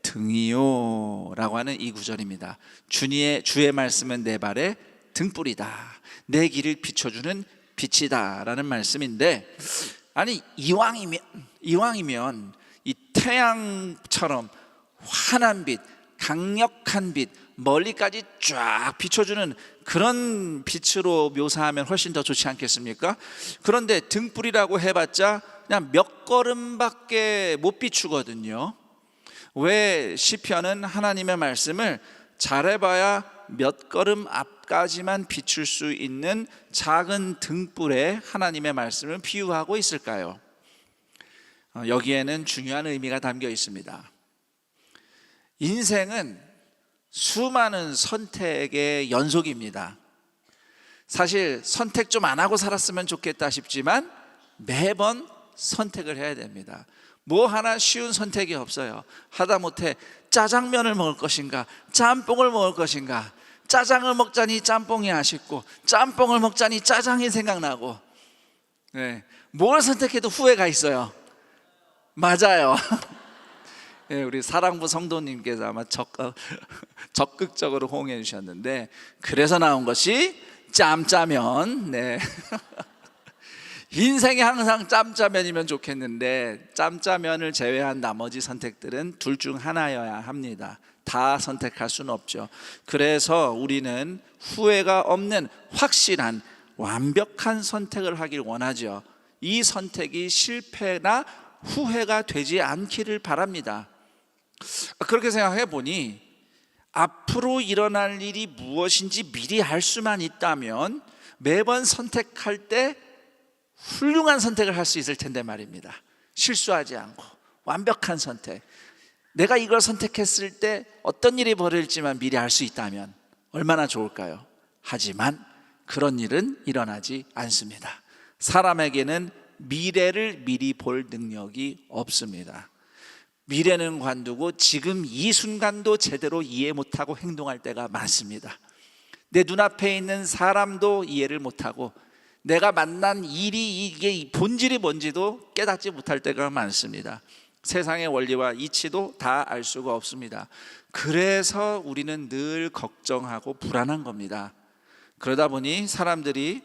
등이요 라고 하는 이 구절입니다. 주의 말씀은 내 발의 등불이다, 내 길을 비춰주는 빛이다 라는 말씀인데, 아니 이왕이면 이 태양처럼 환한 빛, 강력한 빛, 멀리까지 쫙 비춰주는 그런 빛으로 묘사하면 훨씬 더 좋지 않겠습니까? 그런데 등불이라고 해봤자 그냥 몇 걸음밖에 못 비추거든요. 왜 시편은 하나님의 말씀을 잘해봐야 몇 걸음 앞까지만 비출 수 있는 작은 등불에 하나님의 말씀을 비유하고 있을까요? 여기에는 중요한 의미가 담겨 있습니다. 인생은 수많은 선택의 연속입니다. 사실 선택 좀 안 하고 살았으면 좋겠다 싶지만 매번 선택을 해야 됩니다. 뭐 하나 쉬운 선택이 없어요. 하다못해 짜장면을 먹을 것인가 짬뽕을 먹을 것인가, 짜장을 먹자니 짬뽕이 아쉽고 짬뽕을 먹자니 짜장이 생각나고, 뭘 선택해도 후회가 있어요. 맞아요. 우리 사랑부 성도님께서 아마 적극적으로 호응해 주셨는데, 그래서 나온 것이 짬짜면. 인생이 항상 짬짜면이면 좋겠는데 짬짜면을 제외한 나머지 선택들은 둘 중 하나여야 합니다. 다 선택할 수는 없죠. 그래서 우리는 후회가 없는 확실한 완벽한 선택을 하길 원하죠. 이 선택이 실패나 후회가 되지 않기를 바랍니다. 그렇게 생각해 보니 앞으로 일어날 일이 무엇인지 미리 알 수만 있다면 매번 선택할 때 훌륭한 선택을 할 수 있을 텐데 말입니다. 실수하지 않고 완벽한 선택. 내가 이걸 선택했을 때 어떤 일이 벌어질지만 미리 알 수 있다면 얼마나 좋을까요? 하지만 그런 일은 일어나지 않습니다. 사람에게는 미래를 미리 볼 능력이 없습니다. 미래는 관두고 지금 이 순간도 제대로 이해 못하고 행동할 때가 많습니다. 내 눈앞에 있는 사람도 이해를 못하고 내가 만난 일이 이게 본질이 뭔지도 깨닫지 못할 때가 많습니다. 세상의 원리와 이치도 다 알 수가 없습니다. 그래서 우리는 늘 걱정하고 불안한 겁니다. 그러다 보니 사람들이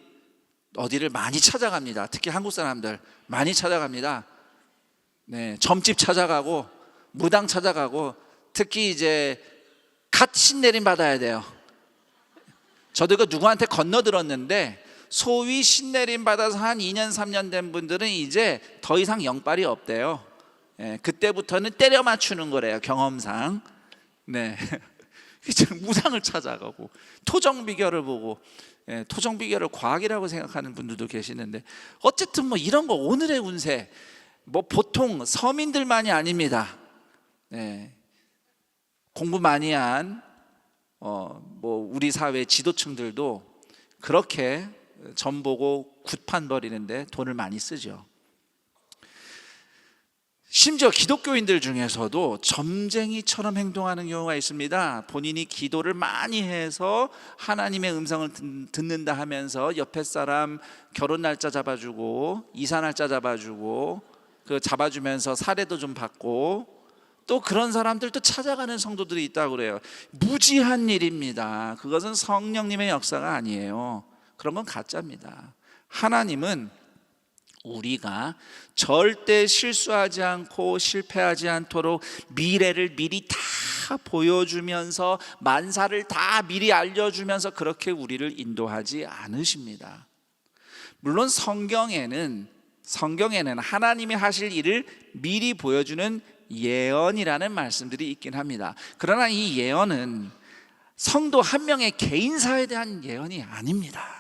어디를 많이 찾아갑니다. 특히 한국 사람들 많이 찾아갑니다. 점집 찾아가고 무당 찾아가고, 특히 이제 갓 신내림 받아야 돼요. 저도 이거 누구한테 건너 들었는데 소위 신내림 받아서 한 2년 3년 된 분들은 이제 더 이상 영빨이 없대요. 그때부터는 때려 맞추는 거래요, 경험상. 이제 무당을 찾아가고 토정 비결을 보고, 토정 비결을 과학이라고 생각하는 분들도 계시는데, 어쨌든 뭐 이런 거 오늘의 운세 뭐 보통 서민들만이 아닙니다. 공부 많이 한 뭐 우리 사회 지도층들도 그렇게 점 보고 굿판 버리는데 돈을 많이 쓰죠. 심지어 기독교인들 중에서도 점쟁이처럼 행동하는 경우가 있습니다. 본인이 기도를 많이 해서 하나님의 음성을 듣는다 하면서 옆에 사람 결혼 날짜 잡아주고 이사 날짜 잡아주고 그 잡아주면서 사례도 좀 받고 또 그런 사람들도 찾아가는 성도들이 있다고 그래요. 무지한 일입니다. 그것은 성령님의 역사가 아니에요. 그런 건 가짜입니다. 하나님은 우리가 절대 실수하지 않고 실패하지 않도록 미래를 미리 다 보여주면서 만사를 다 미리 알려주면서 그렇게 우리를 인도하지 않으십니다. 물론 성경에는 하나님이 하실 일을 미리 보여주는 예언이라는 말씀들이 있긴 합니다. 그러나 이 예언은 성도 한 명의 개인사에 대한 예언이 아닙니다.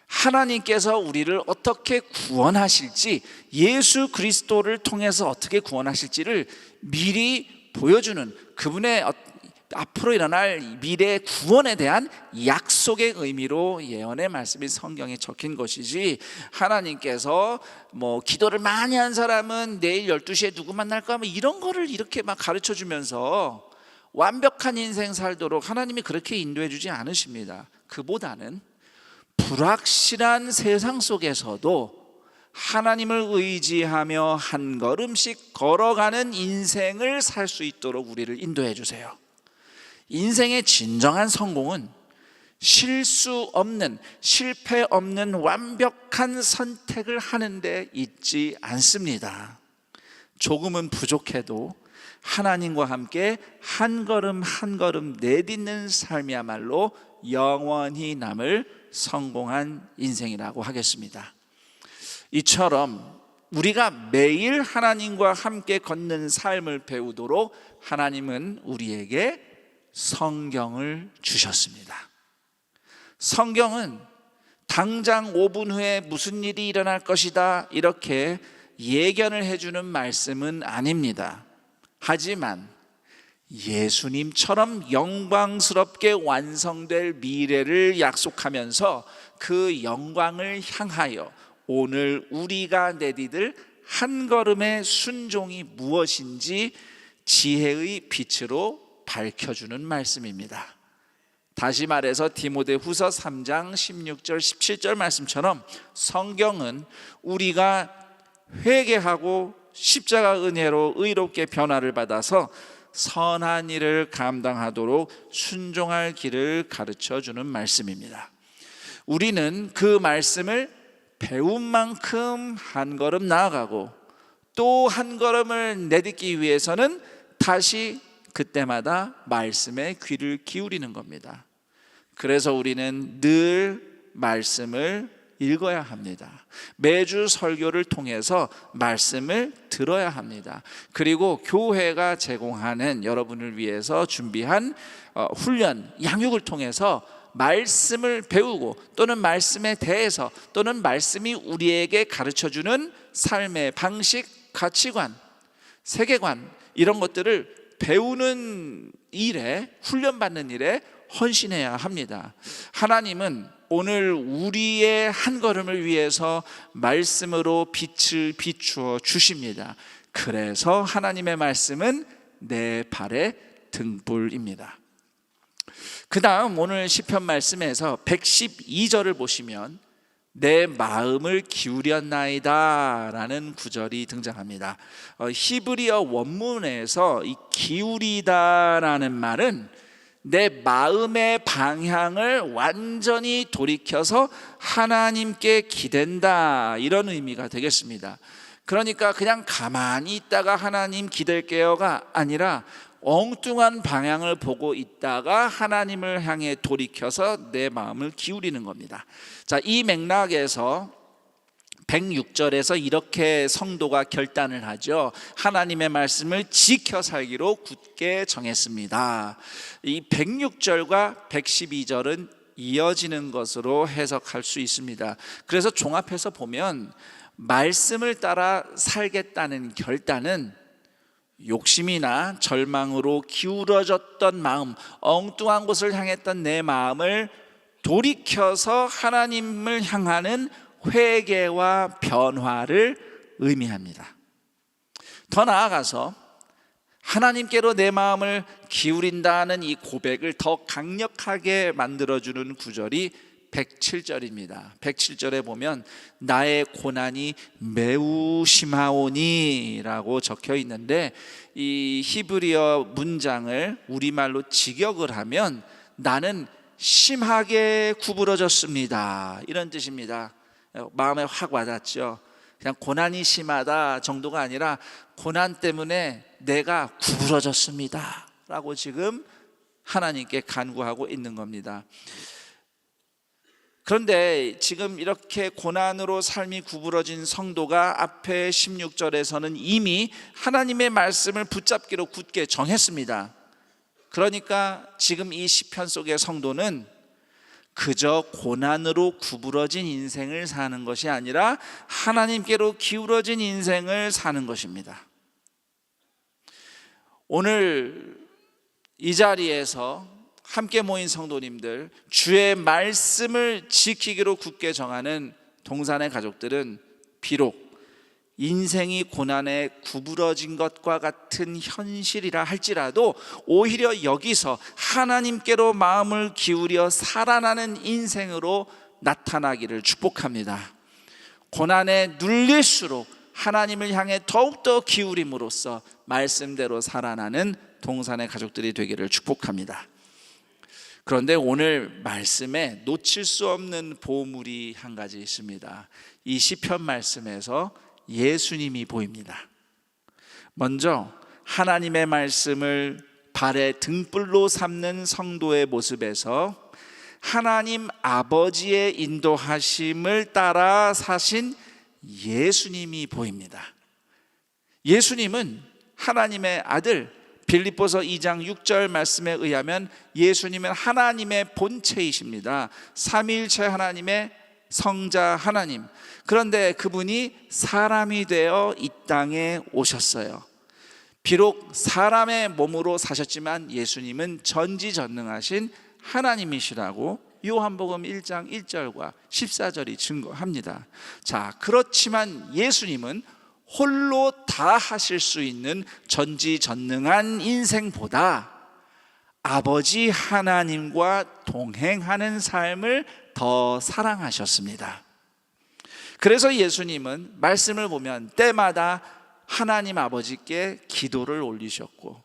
하나님께서 우리를 어떻게 구원하실지, 예수 그리스도를 통해서 어떻게 구원하실지를 미리 보여주는 그분의 앞으로 일어날 미래의 구원에 대한 약속의 의미로 예언의 말씀이 성경에 적힌 것이지, 하나님께서 뭐 기도를 많이 한 사람은 내일 12시에 누구 만날까 뭐 이런 거를 이렇게 막 가르쳐 주면서 완벽한 인생 살도록 하나님이 그렇게 인도해 주지 않으십니다. 그보다는 불확실한 세상 속에서도 하나님을 의지하며 한 걸음씩 걸어가는 인생을 살 수 있도록 우리를 인도해 주세요. 인생의 진정한 성공은 실수 없는, 실패 없는 완벽한 선택을 하는 데 있지 않습니다. 조금은 부족해도 하나님과 함께 한 걸음 한 걸음 내딛는 삶이야말로 영원히 남을 성공한 인생이라고 하겠습니다. 이처럼 우리가 매일 하나님과 함께 걷는 삶을 배우도록 하나님은 우리에게 성경을 주셨습니다. 성경은 당장 5분 후에 무슨 일이 일어날 것이다 이렇게 예견을 해주는 말씀은 아닙니다. 하지만 예수님처럼 영광스럽게 완성될 미래를 약속하면서 그 영광을 향하여 오늘 우리가 내디딜 한 걸음의 순종이 무엇인지 지혜의 빛으로 밝혀주는 말씀입니다. 다시 말해서 디모데후서 3장 16절 17절 말씀처럼 성경은 우리가 회개하고 십자가 은혜로 의롭게 변화를 받아서 선한 일을 감당하도록 순종할 길을 가르쳐주는 말씀입니다. 우리는 그 말씀을 배운 만큼 한 걸음 나아가고 또 한 걸음을 내딛기 위해서는 다시 그때마다 말씀에 귀를 기울이는 겁니다. 그래서 우리는 늘 말씀을 읽어야 합니다. 매주 설교를 통해서 말씀을 들어야 합니다. 그리고 교회가 제공하는 여러분을 위해서 준비한 훈련, 양육을 통해서 말씀을 배우고 또는 말씀에 대해서 또는 말씀이 우리에게 가르쳐주는 삶의 방식, 가치관, 세계관 이런 것들을 배우는 일에, 훈련받는 일에 헌신해야 합니다. 하나님은 오늘 우리의 한 걸음을 위해서 말씀으로 빛을 비추어 주십니다. 그래서 하나님의 말씀은 내 발의 등불입니다. 그 다음 오늘 시편 말씀에서 112절을 보시면 내 마음을 기울였나이다 라는 구절이 등장합니다. 히브리어 원문에서 이 기울이다 라는 말은 내 마음의 방향을 완전히 돌이켜서 하나님께 기댄다 이런 의미가 되겠습니다. 그러니까 그냥 가만히 있다가 하나님 기댈게요가 아니라 엉뚱한 방향을 보고 있다가 하나님을 향해 돌이켜서 내 마음을 기울이는 겁니다. 자, 이 맥락에서 106절에서 이렇게 성도가 결단을 하죠. 하나님의 말씀을 지켜 살기로 굳게 정했습니다. 이 106절과 112절은 이어지는 것으로 해석할 수 있습니다. 그래서 종합해서 보면 말씀을 따라 살겠다는 결단은 욕심이나 절망으로 기울어졌던 마음, 엉뚱한 곳을 향했던 내 마음을 돌이켜서 하나님을 향하는 회개와 변화를 의미합니다. 더 나아가서 하나님께로 내 마음을 기울인다는 이 고백을 더 강력하게 만들어주는 구절이 107절입니다. 107절에 보면 나의 고난이 매우 심하오니 라고 적혀 있는데, 이 히브리어 문장을 우리말로 직역을 하면 나는 심하게 구부러졌습니다, 이런 뜻입니다. 마음에 확 와닿죠. 그냥 고난이 심하다 정도가 아니라 고난 때문에 내가 구부러졌습니다 라고 지금 하나님께 간구하고 있는 겁니다. 그런데 지금 이렇게 고난으로 삶이 구부러진 성도가 앞에 16절에서는 이미 하나님의 말씀을 붙잡기로 굳게 정했습니다. 그러니까 지금 이 시편 속의 성도는 그저 고난으로 구부러진 인생을 사는 것이 아니라 하나님께로 기울어진 인생을 사는 것입니다. 오늘 이 자리에서 함께 모인 성도님들, 주의 말씀을 지키기로 굳게 정하는 동산의 가족들은 비록 인생이 고난에 구부러진 것과 같은 현실이라 할지라도 오히려 여기서 하나님께로 마음을 기울여 살아나는 인생으로 나타나기를 축복합니다. 고난에 눌릴수록 하나님을 향해 더욱더 기울임으로써 말씀대로 살아나는 동산의 가족들이 되기를 축복합니다. 그런데 오늘 말씀에 놓칠 수 없는 보물이 한 가지 있습니다. 이 시편 말씀에서 예수님이 보입니다. 먼저 하나님의 말씀을 발의 등불로 삼는 성도의 모습에서 하나님 아버지의 인도하심을 따라 사신 예수님이 보입니다. 예수님은 하나님의 아들, 빌립보서 2장 6절 말씀에 의하면 예수님은 하나님의 본체이십니다. 삼위일체 하나님의 성자 하나님. 그런데 그분이 사람이 되어 이 땅에 오셨어요. 비록 사람의 몸으로 사셨지만 예수님은 전지전능하신 하나님이시라고 요한복음 1장 1절과 14절이 증거합니다. 자, 그렇지만 예수님은 홀로 다 하실 수 있는 전지전능한 인생보다 아버지 하나님과 동행하는 삶을 더 사랑하셨습니다. 그래서 예수님은 말씀을 보면 때마다 하나님 아버지께 기도를 올리셨고,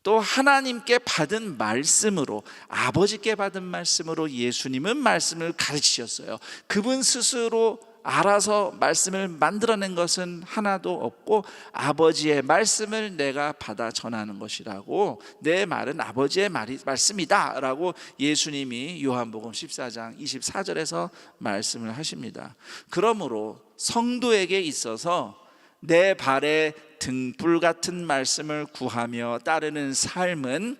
또 하나님께 받은 말씀으로, 아버지께 받은 말씀으로 예수님은 말씀을 가르치셨어요. 그분 스스로 알아서 말씀을 만들어낸 것은 하나도 없고 아버지의 말씀을 내가 받아 전하는 것이라고, 내 말은 아버지의 말씀이다 라고 예수님이 요한복음 14장 24절에서 말씀을 하십니다. 그러므로 성도에게 있어서 내 발에 등불 같은 말씀을 구하며 따르는 삶은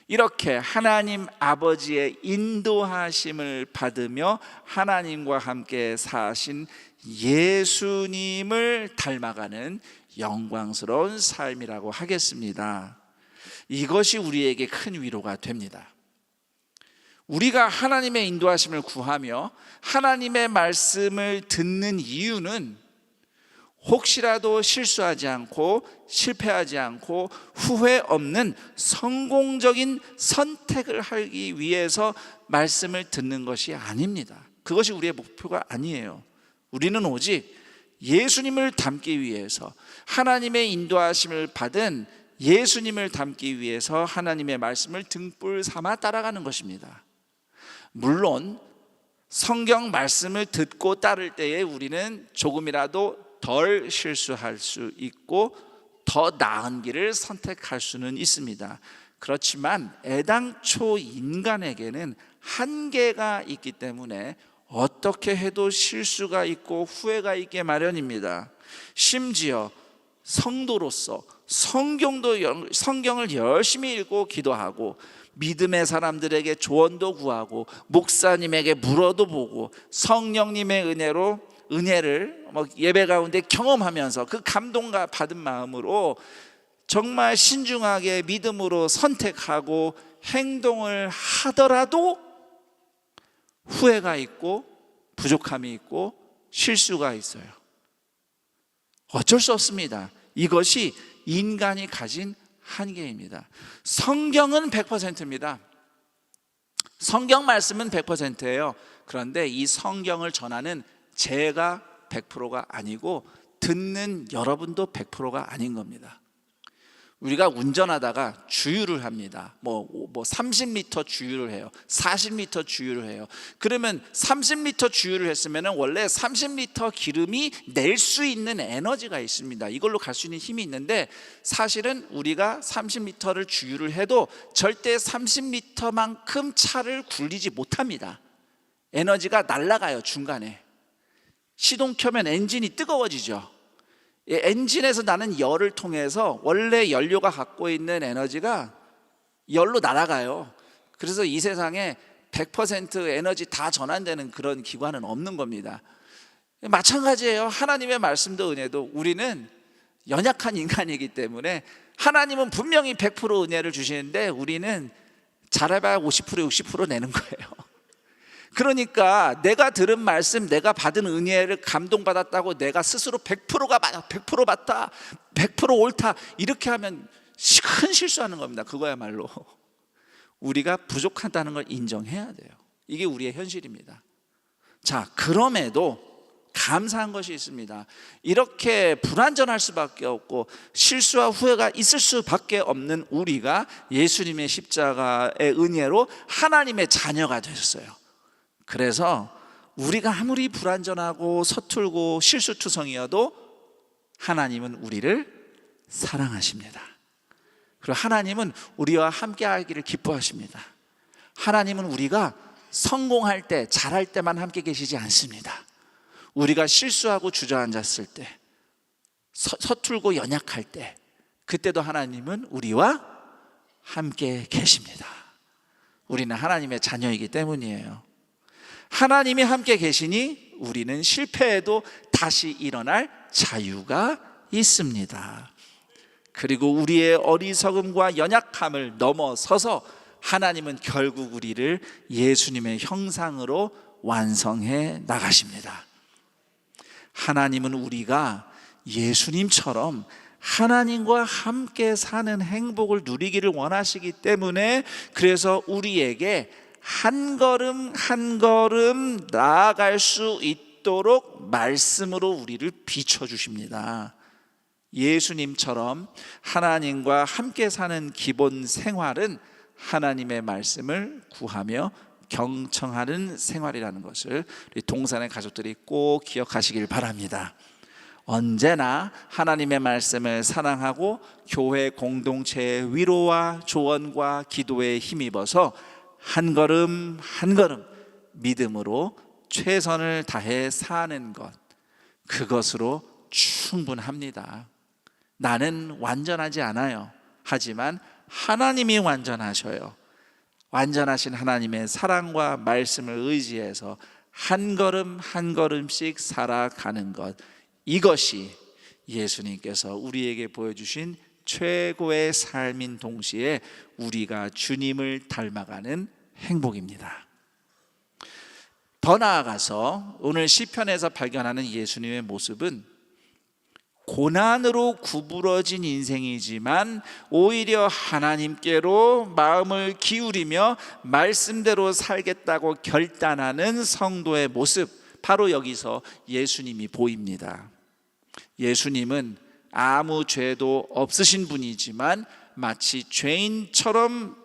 이렇게 하나님 아버지의 인도하심을 받으며 하나님과 함께 사신 예수님을 닮아가는 영광스러운 삶이라고 하겠습니다. 이것이 우리에게 큰 위로가 됩니다. 우리가 하나님의 인도하심을 구하며 하나님의 말씀을 듣는 이유는 혹시라도 실수하지 않고 실패하지 않고 후회 없는 성공적인 선택을 하기 위해서 말씀을 듣는 것이 아닙니다. 그것이 우리의 목표가 아니에요. 우리는 오직 예수님을 닮기 위해서, 하나님의 인도하심을 받은 예수님을 닮기 위해서 하나님의 말씀을 등불 삼아 따라가는 것입니다. 물론 성경 말씀을 듣고 따를 때에 우리는 조금이라도 덜 실수할 수 있고 더 나은 길을 선택할 수는 있습니다. 그렇지만 애당초 인간에게는 한계가 있기 때문에 어떻게 해도 실수가 있고 후회가 있게 마련입니다. 심지어 성도로서 성경을 열심히 읽고 기도하고 믿음의 사람들에게 조언도 구하고 목사님에게 물어도 보고 성령님의 은혜를 예배 가운데 경험하면서 그 감동과 받은 마음으로 정말 신중하게 믿음으로 선택하고 행동을 하더라도 후회가 있고 부족함이 있고 실수가 있어요. 어쩔 수 없습니다. 이것이 인간이 가진 한계입니다. 성경은 100%입니다. 성경 말씀은 100%예요. 그런데 이 성경을 전하는 제가 100%가 아니고 듣는 여러분도 100%가 아닌 겁니다. 우리가 운전하다가 주유를 합니다. 뭐 30리터 주유를 해요. 40리터 주유를 해요. 그러면 30리터 주유를 했으면 원래 30리터 기름이 낼 수 있는 에너지가 있습니다. 이걸로 갈 수 있는 힘이 있는데 사실은 우리가 30리터를 주유를 해도 절대 30리터만큼 차를 굴리지 못합니다. 에너지가 날아가요, 중간에. 시동 켜면 엔진이 뜨거워지죠. 엔진에서 나는 열을 통해서 원래 연료가 갖고 있는 에너지가 열로 날아가요. 그래서 이 세상에 100% 에너지 다 전환되는 그런 기관은 없는 겁니다. 마찬가지예요. 하나님의 말씀도 은혜도 우리는 연약한 인간이기 때문에 하나님은 분명히 100% 은혜를 주시는데 우리는 잘해봐야 50% 60% 내는 거예요. 그러니까 내가 들은 말씀, 내가 받은 은혜를 감동받았다고 내가 스스로 100%가 맞아, 100% 맞다, 100% 옳다 이렇게 하면 큰 실수하는 겁니다. 그거야말로 우리가 부족하다는 걸 인정해야 돼요. 이게 우리의 현실입니다. 자, 그럼에도 감사한 것이 있습니다. 이렇게 불완전할 수밖에 없고 실수와 후회가 있을 수밖에 없는 우리가 예수님의 십자가의 은혜로 하나님의 자녀가 되셨어요. 그래서 우리가 아무리 불완전하고 서툴고 실수투성이어도 하나님은 우리를 사랑하십니다. 그리고 하나님은 우리와 함께 하기를 기뻐하십니다. 하나님은 우리가 성공할 때, 잘할 때만 함께 계시지 않습니다. 우리가 실수하고 주저앉았을 때, 서툴고 연약할 때, 그때도 하나님은 우리와 함께 계십니다. 우리는 하나님의 자녀이기 때문이에요. 하나님이 함께 계시니 우리는 실패해도 다시 일어날 자유가 있습니다. 그리고 우리의 어리석음과 연약함을 넘어서서 하나님은 결국 우리를 예수님의 형상으로 완성해 나가십니다. 하나님은 우리가 예수님처럼 하나님과 함께 사는 행복을 누리기를 원하시기 때문에 그래서 우리에게 한 걸음 한 걸음 나아갈 수 있도록 말씀으로 우리를 비춰주십니다. 예수님처럼 하나님과 함께 사는 기본 생활은 하나님의 말씀을 구하며 경청하는 생활이라는 것을 우리 동산의 가족들이 꼭 기억하시길 바랍니다. 언제나 하나님의 말씀을 사랑하고 교회 공동체의 위로와 조언과 기도에 힘입어서 한 걸음 한 걸음 믿음으로 최선을 다해 사는 것, 그것으로 충분합니다. 나는 완전하지 않아요. 하지만 하나님이 완전하셔요. 완전하신 하나님의 사랑과 말씀을 의지해서 한 걸음 한 걸음씩 살아가는 것, 이것이 예수님께서 우리에게 보여주신 최고의 삶인 동시에 우리가 주님을 닮아가는 행복입니다. 더 나아가서 오늘 시편에서 발견하는 예수님의 모습은 고난으로 구부러진 인생이지만 오히려 하나님께로 마음을 기울이며 말씀대로 살겠다고 결단하는 성도의 모습, 바로 여기서 예수님이 보입니다. 예수님은 아무 죄도 없으신 분이지만 마치 죄인처럼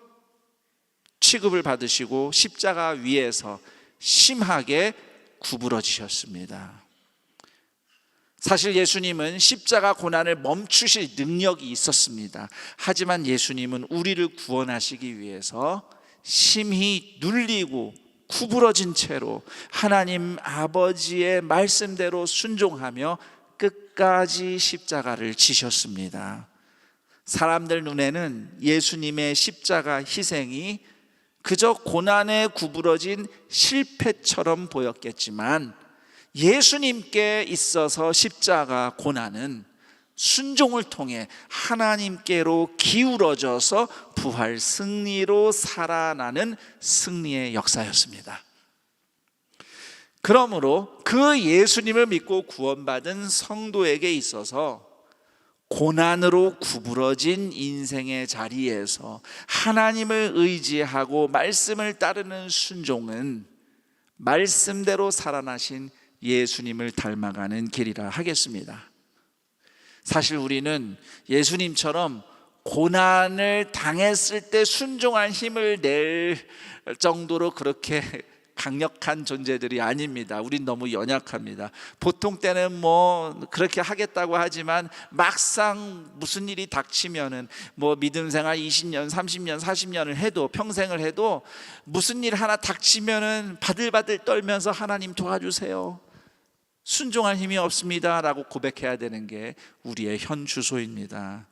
취급을 받으시고 십자가 위에서 심하게 구부러지셨습니다. 사실 예수님은 십자가 고난을 멈추실 능력이 있었습니다. 하지만 예수님은 우리를 구원하시기 위해서 심히 눌리고 구부러진 채로 하나님 아버지의 말씀대로 순종하며 끝까지 십자가를 지셨습니다. 사람들 눈에는 예수님의 십자가 희생이 그저 고난에 구부러진 실패처럼 보였겠지만 예수님께 있어서 십자가 고난은 순종을 통해 하나님께로 기울어져서 부활 승리로 살아나는 승리의 역사였습니다. 그러므로 그 예수님을 믿고 구원받은 성도에게 있어서 고난으로 구부러진 인생의 자리에서 하나님을 의지하고 말씀을 따르는 순종은 말씀대로 살아나신 예수님을 닮아가는 길이라 하겠습니다. 사실 우리는 예수님처럼 고난을 당했을 때 순종한 힘을 낼 정도로 그렇게 강력한 존재들이 아닙니다. 우린 너무 연약합니다. 보통 때는 뭐 그렇게 하겠다고 하지만 막상 무슨 일이 닥치면은 뭐 믿음 생활 20년, 30년, 40년을 해도 평생을 해도 무슨 일 하나 닥치면은 바들바들 떨면서 하나님 도와주세요, 순종할 힘이 없습니다 라고 고백해야 되는 게 우리의 현 주소입니다.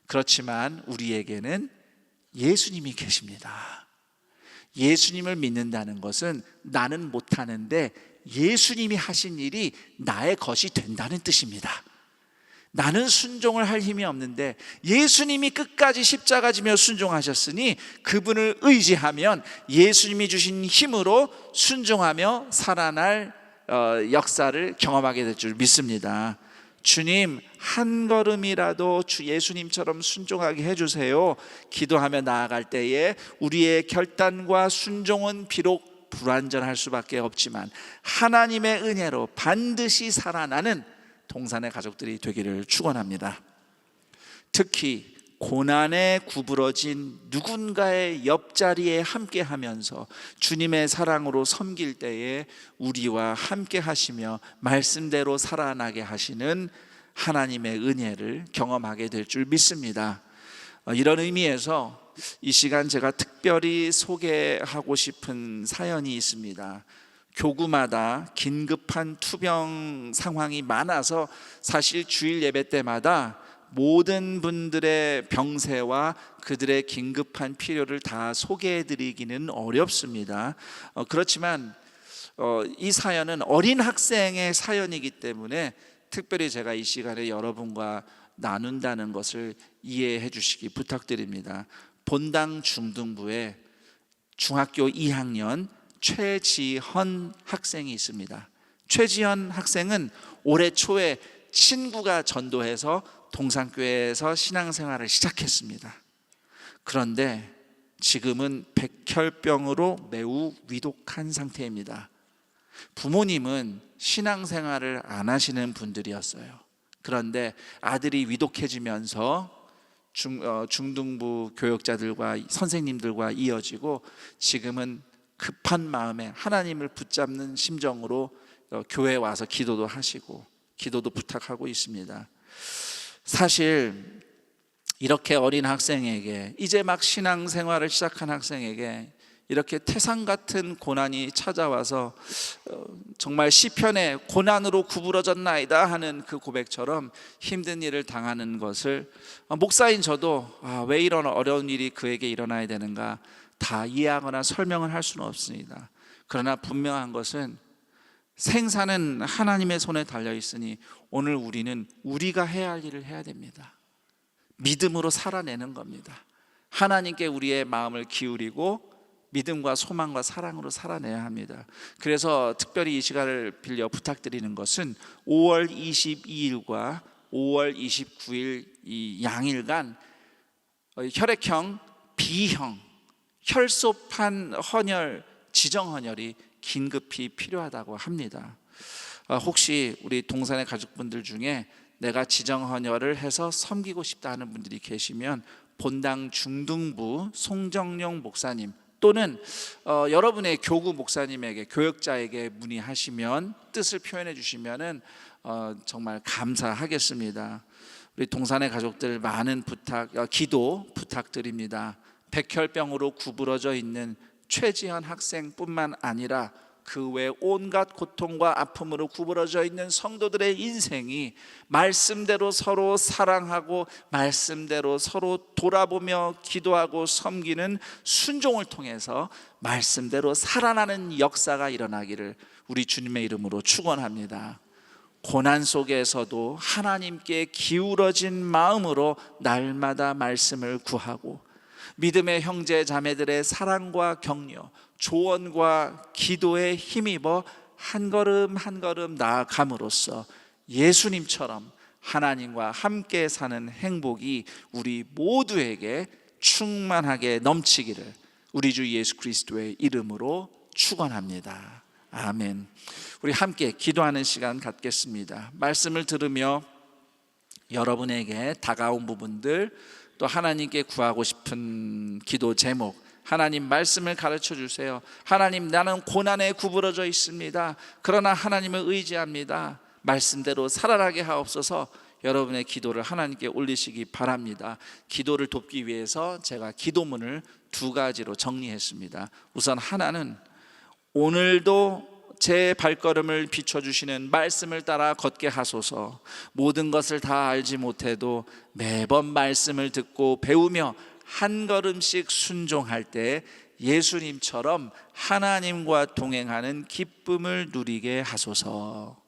그렇지만 우리에게는 예수님이 계십니다. 예수님을 믿는다는 것은 나는 못하는데 예수님이 하신 일이 나의 것이 된다는 뜻입니다. 나는 순종을 할 힘이 없는데 예수님이 끝까지 십자가 지며 순종하셨으니 그분을 의지하면 예수님이 주신 힘으로 순종하며 살아날 역사를 경험하게 될 줄 믿습니다. 주님, 한 걸음이라도 주 예수님처럼 순종하게 해주세요. 기도하며 나아갈 때에 우리의 결단과 순종은 비록 불완전할 수밖에 없지만 하나님의 은혜로 반드시 살아나는 동산의 가족들이 되기를 축원합니다. 특히 고난에 구부러진 누군가의 옆자리에 함께하면서 주님의 사랑으로 섬길 때에 우리와 함께 하시며 말씀대로 살아나게 하시는 하나님의 은혜를 경험하게 될 줄 믿습니다. 이런 의미에서 이 시간 제가 특별히 소개하고 싶은 사연이 있습니다. 교구마다 긴급한 투병 상황이 많아서 사실 주일 예배 때마다 모든 분들의 병세와 그들의 긴급한 필요를 다 소개해드리기는 어렵습니다. 그렇지만 이 사연은 어린 학생의 사연이기 때문에 특별히 제가 이 시간에 여러분과 나눈다는 것을 이해해 주시기 부탁드립니다. 본당 중등부에 중학교 2학년 최지헌 학생이 있습니다. 최지헌 학생은 올해 초에 친구가 전도해서 동산교회에서 신앙생활을 시작했습니다. 그런데 지금은 백혈병으로 매우 위독한 상태입니다. 부모님은 신앙생활을 안 하시는 분들이었어요. 그런데 아들이 위독해지면서 중등부 교역자들과 선생님들과 이어지고 지금은 급한 마음에 하나님을 붙잡는 심정으로 교회에 와서 기도도 하시고 기도도 부탁하고 있습니다. 사실 이렇게 어린 학생에게, 이제 막 신앙생활을 시작한 학생에게 이렇게 태산 같은 고난이 찾아와서 정말 시편에 고난으로 구부러졌나이다 하는 그 고백처럼 힘든 일을 당하는 것을 목사인 저도 왜 이런 어려운 일이 그에게 일어나야 되는가 다 이해하거나 설명을 할 수는 없습니다. 그러나 분명한 것은 생사는 하나님의 손에 달려 있으니 오늘 우리는 우리가 해야 할 일을 해야 됩니다. 믿음으로 살아내는 겁니다. 하나님께 우리의 마음을 기울이고 믿음과 소망과 사랑으로 살아내야 합니다. 그래서 특별히 이 시간을 빌려 부탁드리는 것은 5월 22일과 5월 29일 이 양일간 혈액형 B형 혈소판 헌혈, 지정 헌혈이 긴급히 필요하다고 합니다. 혹시 우리 동산의 가족분들 중에 내가 지정 헌혈을 해서 섬기고 싶다 하는 분들이 계시면 본당 중등부 송정용 목사님 또는 여러분의 교구 목사님에게, 교역자에게 문의하시면 뜻을 표현해 주시면은 정말 감사하겠습니다. 우리 동산의 가족들 많은 기도 부탁드립니다. 백혈병으로 구부러져 있는 최지현 학생뿐만 아니라 그 외 온갖 고통과 아픔으로 구부러져 있는 성도들의 인생이 말씀대로 서로 사랑하고 말씀대로 서로 돌아보며 기도하고 섬기는 순종을 통해서 말씀대로 살아나는 역사가 일어나기를 우리 주님의 이름으로 축원합니다. 고난 속에서도 하나님께 기울어진 마음으로 날마다 말씀을 구하고 믿음의 형제 자매들의 사랑과 격려, 조언과 기도에 힘입어 한 걸음 한 걸음 나아감으로써 예수님처럼 하나님과 함께 사는 행복이 우리 모두에게 충만하게 넘치기를 우리 주 예수 그리스도의 이름으로 축원합니다. 아멘. 우리 함께 기도하는 시간 갖겠습니다. 말씀을 들으며 여러분에게 다가온 부분들, 또 하나님께 구하고 싶은 기도 제목, 하나님 말씀을 가르쳐 주세요. 하나님, 나는 고난에 구부러져 있습니다. 그러나 하나님을 의지합니다. 말씀대로 살아나게 하옵소서. 여러분의 기도를 하나님께 올리시기 바랍니다. 기도를 돕기 위해서 제가 기도문을 2가지로 정리했습니다. 우선 하나는 오늘도 제 발걸음을 비춰주시는 말씀을 따라 걷게 하소서. 모든 것을 다 알지 못해도 매번 말씀을 듣고 배우며 한 걸음씩 순종할 때 예수님처럼 하나님과 동행하는 기쁨을 누리게 하소서.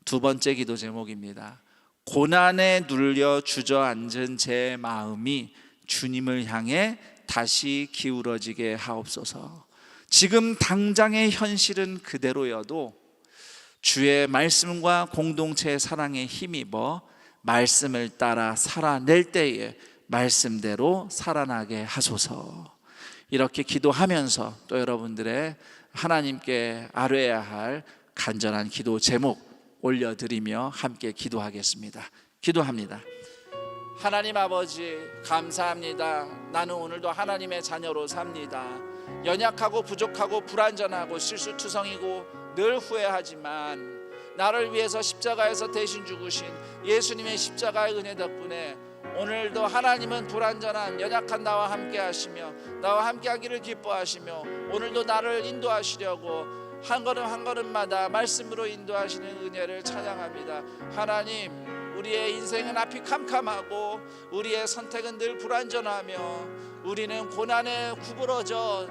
2번째 기도 제목입니다. 고난에 눌려 주저앉은 제 마음이 주님을 향해 다시 기울어지게 하옵소서. 지금 당장의 현실은 그대로여도 주의 말씀과 공동체의 사랑에 힘입어 말씀을 따라 살아낼 때에 말씀대로 살아나게 하소서. 이렇게 기도하면서 또 여러분들의 하나님께 아뢰야 할 간절한 기도 제목 올려드리며 함께 기도하겠습니다. 기도합니다. 하나님 아버지, 감사합니다. 나는 오늘도 하나님의 자녀로 삽니다. 연약하고 부족하고 불완전하고 실수투성이고 늘 후회하지만 나를 위해서 십자가에서 대신 죽으신 예수님의 십자가의 은혜 덕분에 오늘도 하나님은 불완전한 연약한 나와 함께 하시며 나와 함께 하기를 기뻐하시며 오늘도 나를 인도하시려고 한 걸음 한 걸음마다 말씀으로 인도하시는 은혜를 찬양합니다. 하나님, 우리의 인생은 앞이 캄캄하고 우리의 선택은 늘 불완전하며 우리는 고난에 구부러져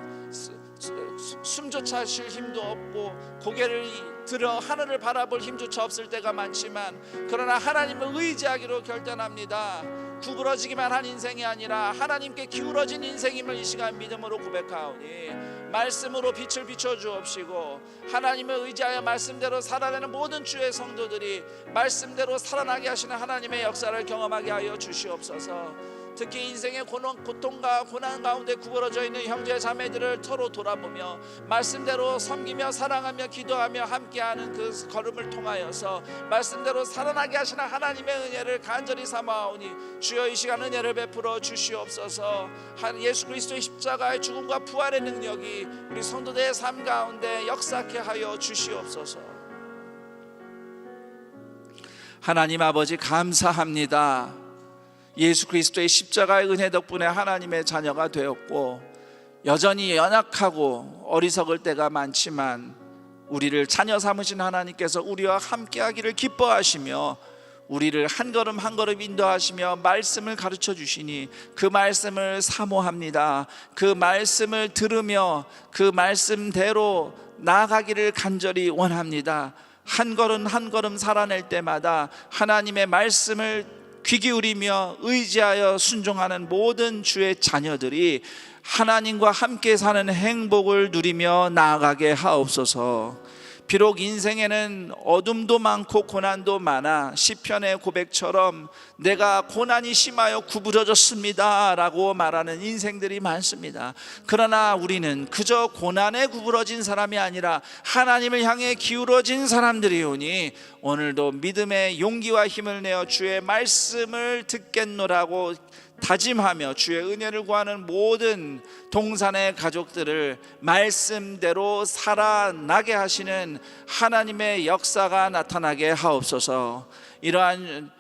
숨조차 쉴 힘도 없고 고개를 들어 하늘을 바라볼 힘조차 없을 때가 많지만 그러나 하나님을 의지하기로 결단합니다. 구부러지기만 한 인생이 아니라 하나님께 기울어진 인생임을 이 시간 믿음으로 고백하오니 말씀으로 빛을 비춰주옵시고 하나님을 의지하여 말씀대로 살아내는 모든 주의 성도들이 말씀대로 살아나게 하시는 하나님의 역사를 경험하게 하여 주시옵소서. 특히 인생의 고통과 고난 가운데 구부러져 있는 형제 자매들을 서로 돌아보며 말씀대로 섬기며 사랑하며 기도하며 함께하는 그 걸음을 통하여서 말씀대로 살아나게 하시는 하나님의 은혜를 간절히 삼아오니 주여 이 시간 은혜를 베풀어 주시옵소서. 예수 그리스도의 십자가의 죽음과 부활의 능력이 우리 성도들의 삶 가운데 역사케 하여 주시옵소서. 하나님 아버지, 감사합니다. 예수 그리스도의 십자가의 은혜 덕분에 하나님의 자녀가 되었고 여전히 연약하고 어리석을 때가 많지만 우리를 자녀 삼으신 하나님께서 우리와 함께하기를 기뻐하시며 우리를 한 걸음 한 걸음 인도하시며 말씀을 가르쳐 주시니 그 말씀을 사모합니다. 그 말씀을 들으며 그 말씀대로 나아가기를 간절히 원합니다. 한 걸음 한 걸음 살아낼 때마다 하나님의 말씀을 귀 기울이며 의지하여 순종하는 모든 주의 자녀들이 하나님과 함께 사는 행복을 누리며 나아가게 하옵소서. 비록 인생에는 어둠도 많고 고난도 많아 시편의 고백처럼 내가 고난이 심하여 구부러졌습니다 라고 말하는 인생들이 많습니다. 그러나 우리는 그저 고난에 구부러진 사람이 아니라 하나님을 향해 기울어진 사람들이오니 오늘도 믿음의 용기와 힘을 내어 주의 말씀을 듣겠노라고 다짐하며 주의 은혜를 구하는 모든 동산의 가족들을 말씀대로 살아나게 하시는 하나님의 역사가 나타나게 하옵소서. 이러한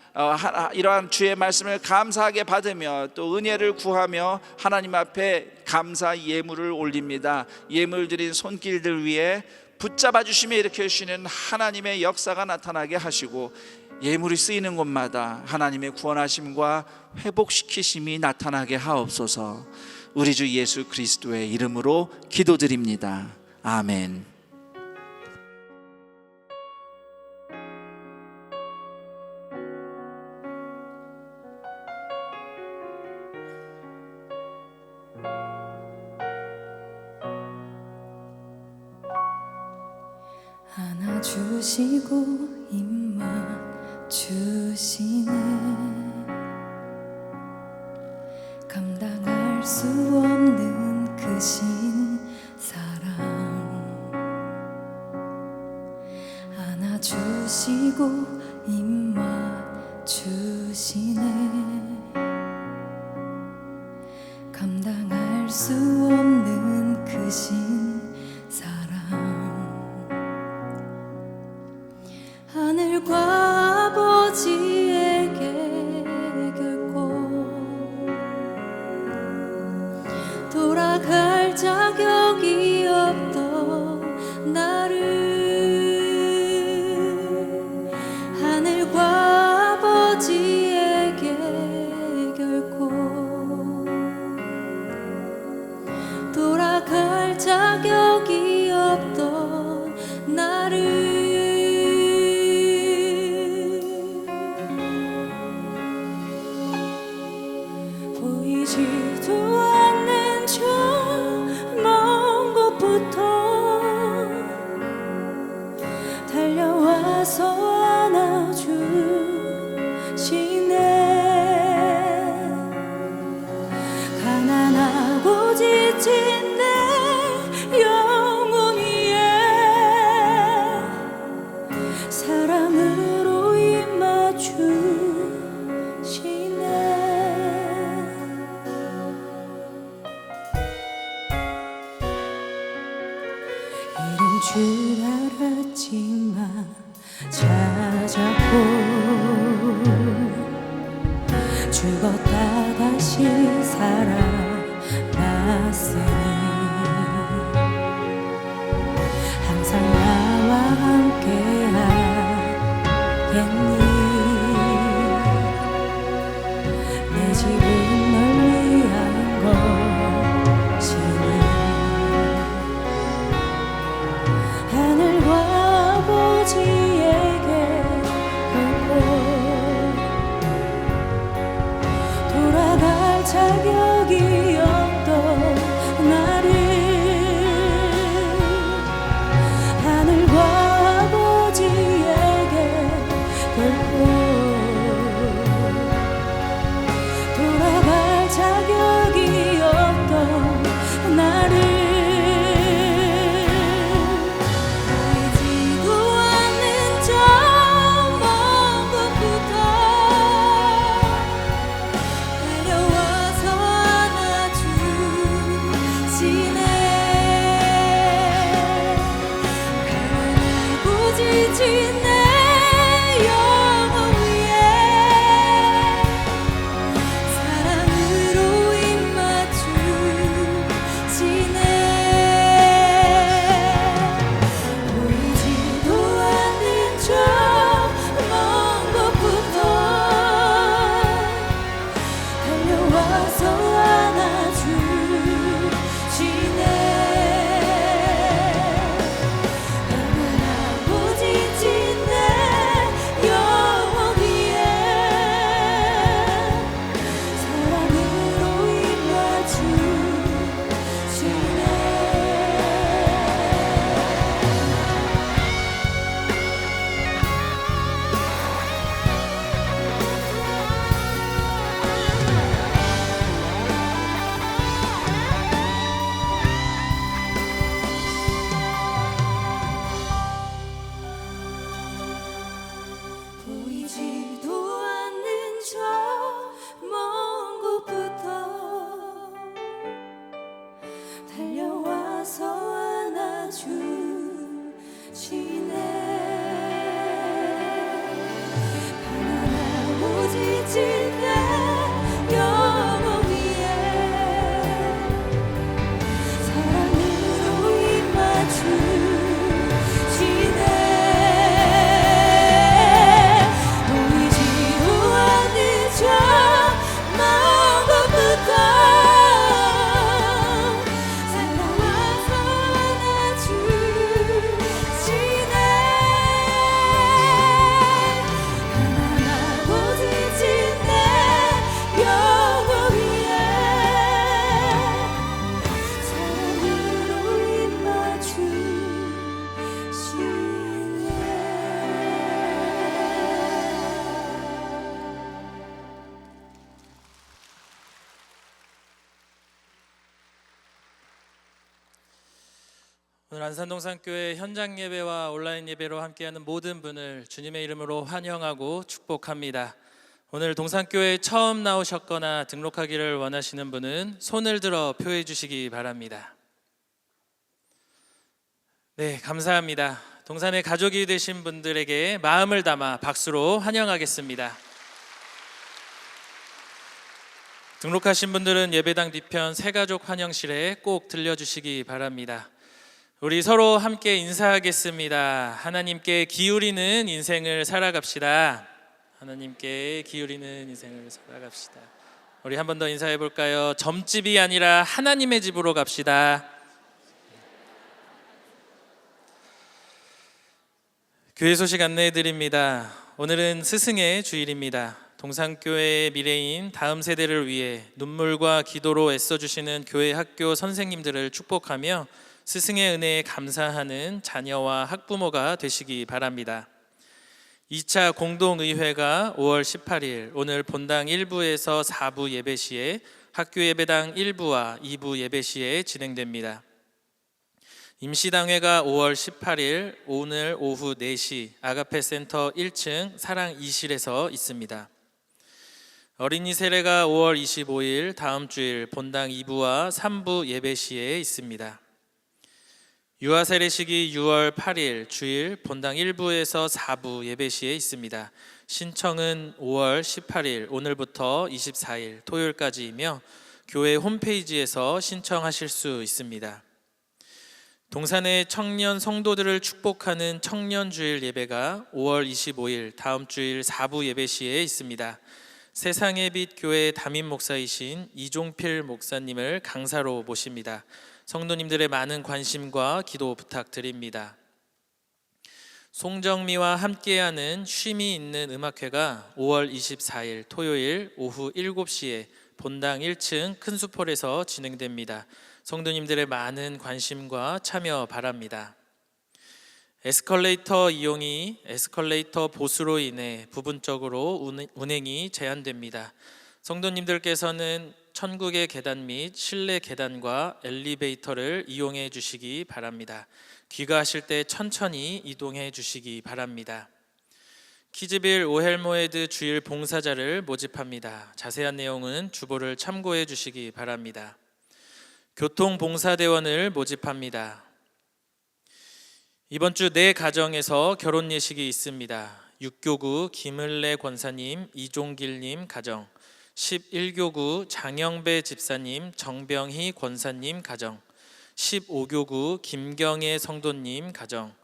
주의 말씀을 감사하게 받으며 또 은혜를 구하며 하나님 앞에 감사 예물을 올립니다. 예물 드린 손길들 위에 붙잡아 주시며 일으켜 주시는 하나님의 역사가 나타나게 하시고 예물이 쓰이는 곳마다 하나님의 구원하심과 회복시키심이 나타나게 하옵소서. 우리 주 예수 그리스도의 이름으로 기도드립니다. 아멘. 안아주시고 입맞추시네 보시고 입맞추시네. 감당할 수 없는 크신 사랑, 하늘과 아버지에게 결코 돌아갈 자격이 없던 나를 하늘과 아버지에게 결코 돌아갈 자격이 없던 나를 보이지도 않는 저 먼 곳부터 달려와서 안아주시네. 가난하고 지친 내 영혼 위에 사랑으로 임해주시네. 이른 줄 알았지만 찾았고 죽었다 다시 살아났으니 항상 나와 함께하겠니. 내 집은 널 위한 것이니 하늘과 아버지에게 결코 돌아갈 자격이 없던 나를 하늘과 아버지에게 결코 돌아갈 자격이 없던 나를 보이지도 않는 저 먼 곳부터 달려와서 안아주시네. 가난하고 지친 내 영혼 위에 사랑으로 입맞추시네. 보이지도 않는 저 먼 곳부터 달려와서 안아주시네. 가난하고 지친 내 영혼 위에 사랑으로 임해주시네. 보이지도 않는 저 먼 곳부터 달려와서 안아주시네. 가난하고 지친 내 영혼 위에 사랑으로 임해주시네. 보이지도 않는 저 먼 곳부터 달려와서 안아주시네. 오늘 안산동산교회 현장 예배와 온라인 예배로 함께하는 모든 분을 주님의 이름으로 환영하고 축복합니다. 오늘 동산교회에 처음 나오셨거나 등록하기를 원하시는 분은 손을 들어 표해 주시기 바랍니다. 네, 감사합니다. 동산의 가족이 되신 분들에게 마음을 담아 박수로 환영하겠습니다. 등록하신 분들은 예배당 뒤편 새가족 환영실에 꼭 들려주시기 바랍니다. 우리 서로 함께 인사하겠습니다. 하나님께 기울이는 인생을 살아갑시다. 하나님께 기울이는 인생을 살아갑시다. 우리 한 번 더 인사해 볼까요? 점집이 아니라 하나님의 집으로 갑시다. 교회 소식 안내해 드립니다. 오늘은 스승의 주일입니다. 동산교회의 미래인 다음 세대를 위해 눈물과 기도로 애써주시는 교회 학교 선생님들을 축복하며 스승의 은혜에 감사하는 자녀와 학부모가 되시기 바랍니다. 2차 공동의회가 5월 18일 오늘 본당 1부에서 4부 예배 시에 학교 예배당 1부와 2부 예배 시에 진행됩니다. 임시당회가 5월 18일 오늘 오후 4시 아가페 센터 1층 사랑 2실에서 있습니다. 어린이 세례가 5월 25일 다음 주일 본당 2부와 3부 예배 시에 있습니다. 유아 세례식이 6월 8일 주일 본당 1부에서 4부 예배 시에 있습니다. 신청은 5월 18일 오늘부터 24일 토요일까지이며 교회 홈페이지에서 신청하실 수 있습니다. 동산의 청년 성도들을 축복하는 청년주일 예배가 5월 25일 다음 주일 4부 예배 시에 있습니다. 세상의 빛 교회 담임 목사이신 이종필 목사님을 강사로 모십니다. 성도님들의 많은 관심과 기도 부탁드립니다. 송정미와 함께하는 쉼이 있는 음악회가 5월 24일 토요일 오후 7시에 본당 1층 큰 수폴에서 진행됩니다. 성도님들의 많은 관심과 참여 바랍니다. 에스컬레이터 이용이 에스컬레이터 보수로 인해 부분적으로 운행이 제한됩니다. 성도님들께서는 천국의 계단 및 실내 계단과 엘리베이터를 이용해 주시기 바랍니다. 귀가하실 때 천천히 이동해 주시기 바랍니다. 키즈빌 오헬모헤드 주일 봉사자를 모집합니다. 자세한 내용은 주보를 참고해 주시기 바랍니다. 교통봉사대원을 모집합니다. 이번 주 네 가정에서 결혼 예식이 있습니다. 6교구 김을래 권사님, 이종길님 가정, 11교구 장영배 집사님, 정병희 권사님 가정, 15교구 김경애 성도님 가정,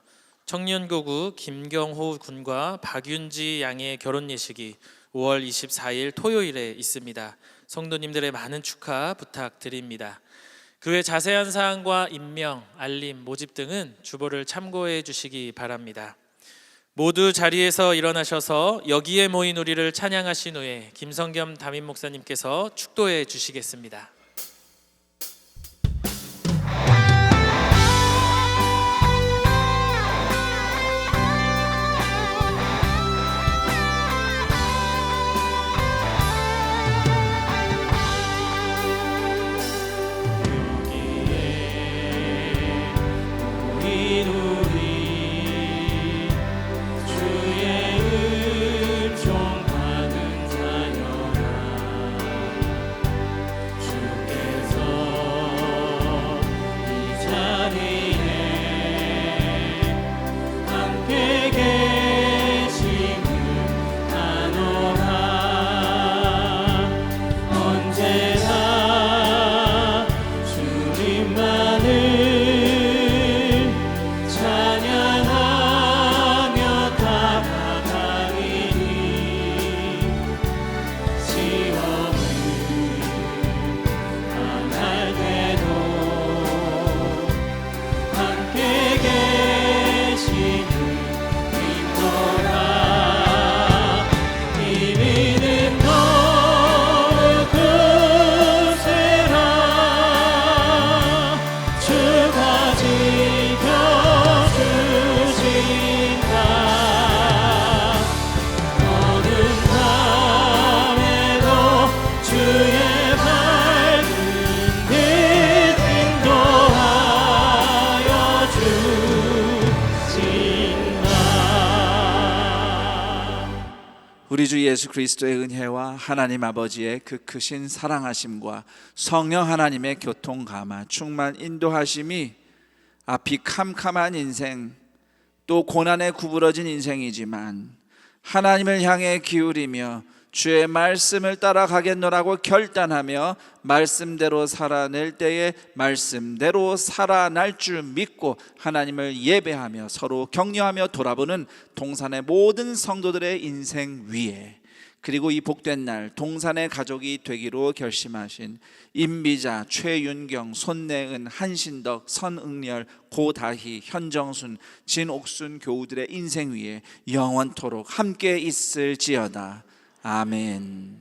청년교구 김경호 군과 박윤지 양의 결혼 예식이 5월 24일 토요일에 있습니다. 성도님들의 많은 축하 부탁드립니다. 그 외 자세한 사항과 임명, 알림, 모집 등은 주보를 참고해 주시기 바랍니다. 모두 자리에서 일어나셔서 여기에 모인 우리를 찬양하신 후에 김성겸 담임 목사님께서 축도해 주시겠습니다. 우리 주 예수 그리스도의 은혜와 하나님 아버지의 그 크신 사랑하심과 성령 하나님의 교통감화 충만 인도하심이 앞이 캄캄한 인생 또 고난에 구부러진 인생이지만 하나님을 향해 기울이며 주의 말씀을 따라가겠노라고 결단하며 말씀대로 살아낼 때에 말씀대로 살아날 줄 믿고 하나님을 예배하며 서로 격려하며 돌아보는 동산의 모든 성도들의 인생 위에, 그리고 이 복된 날 동산의 가족이 되기로 결심하신 임비자, 최윤경, 손내은, 한신덕, 선응렬, 고다희, 현정순, 진옥순 교우들의 인생 위에 영원토록 함께 있을지어다. 아멘.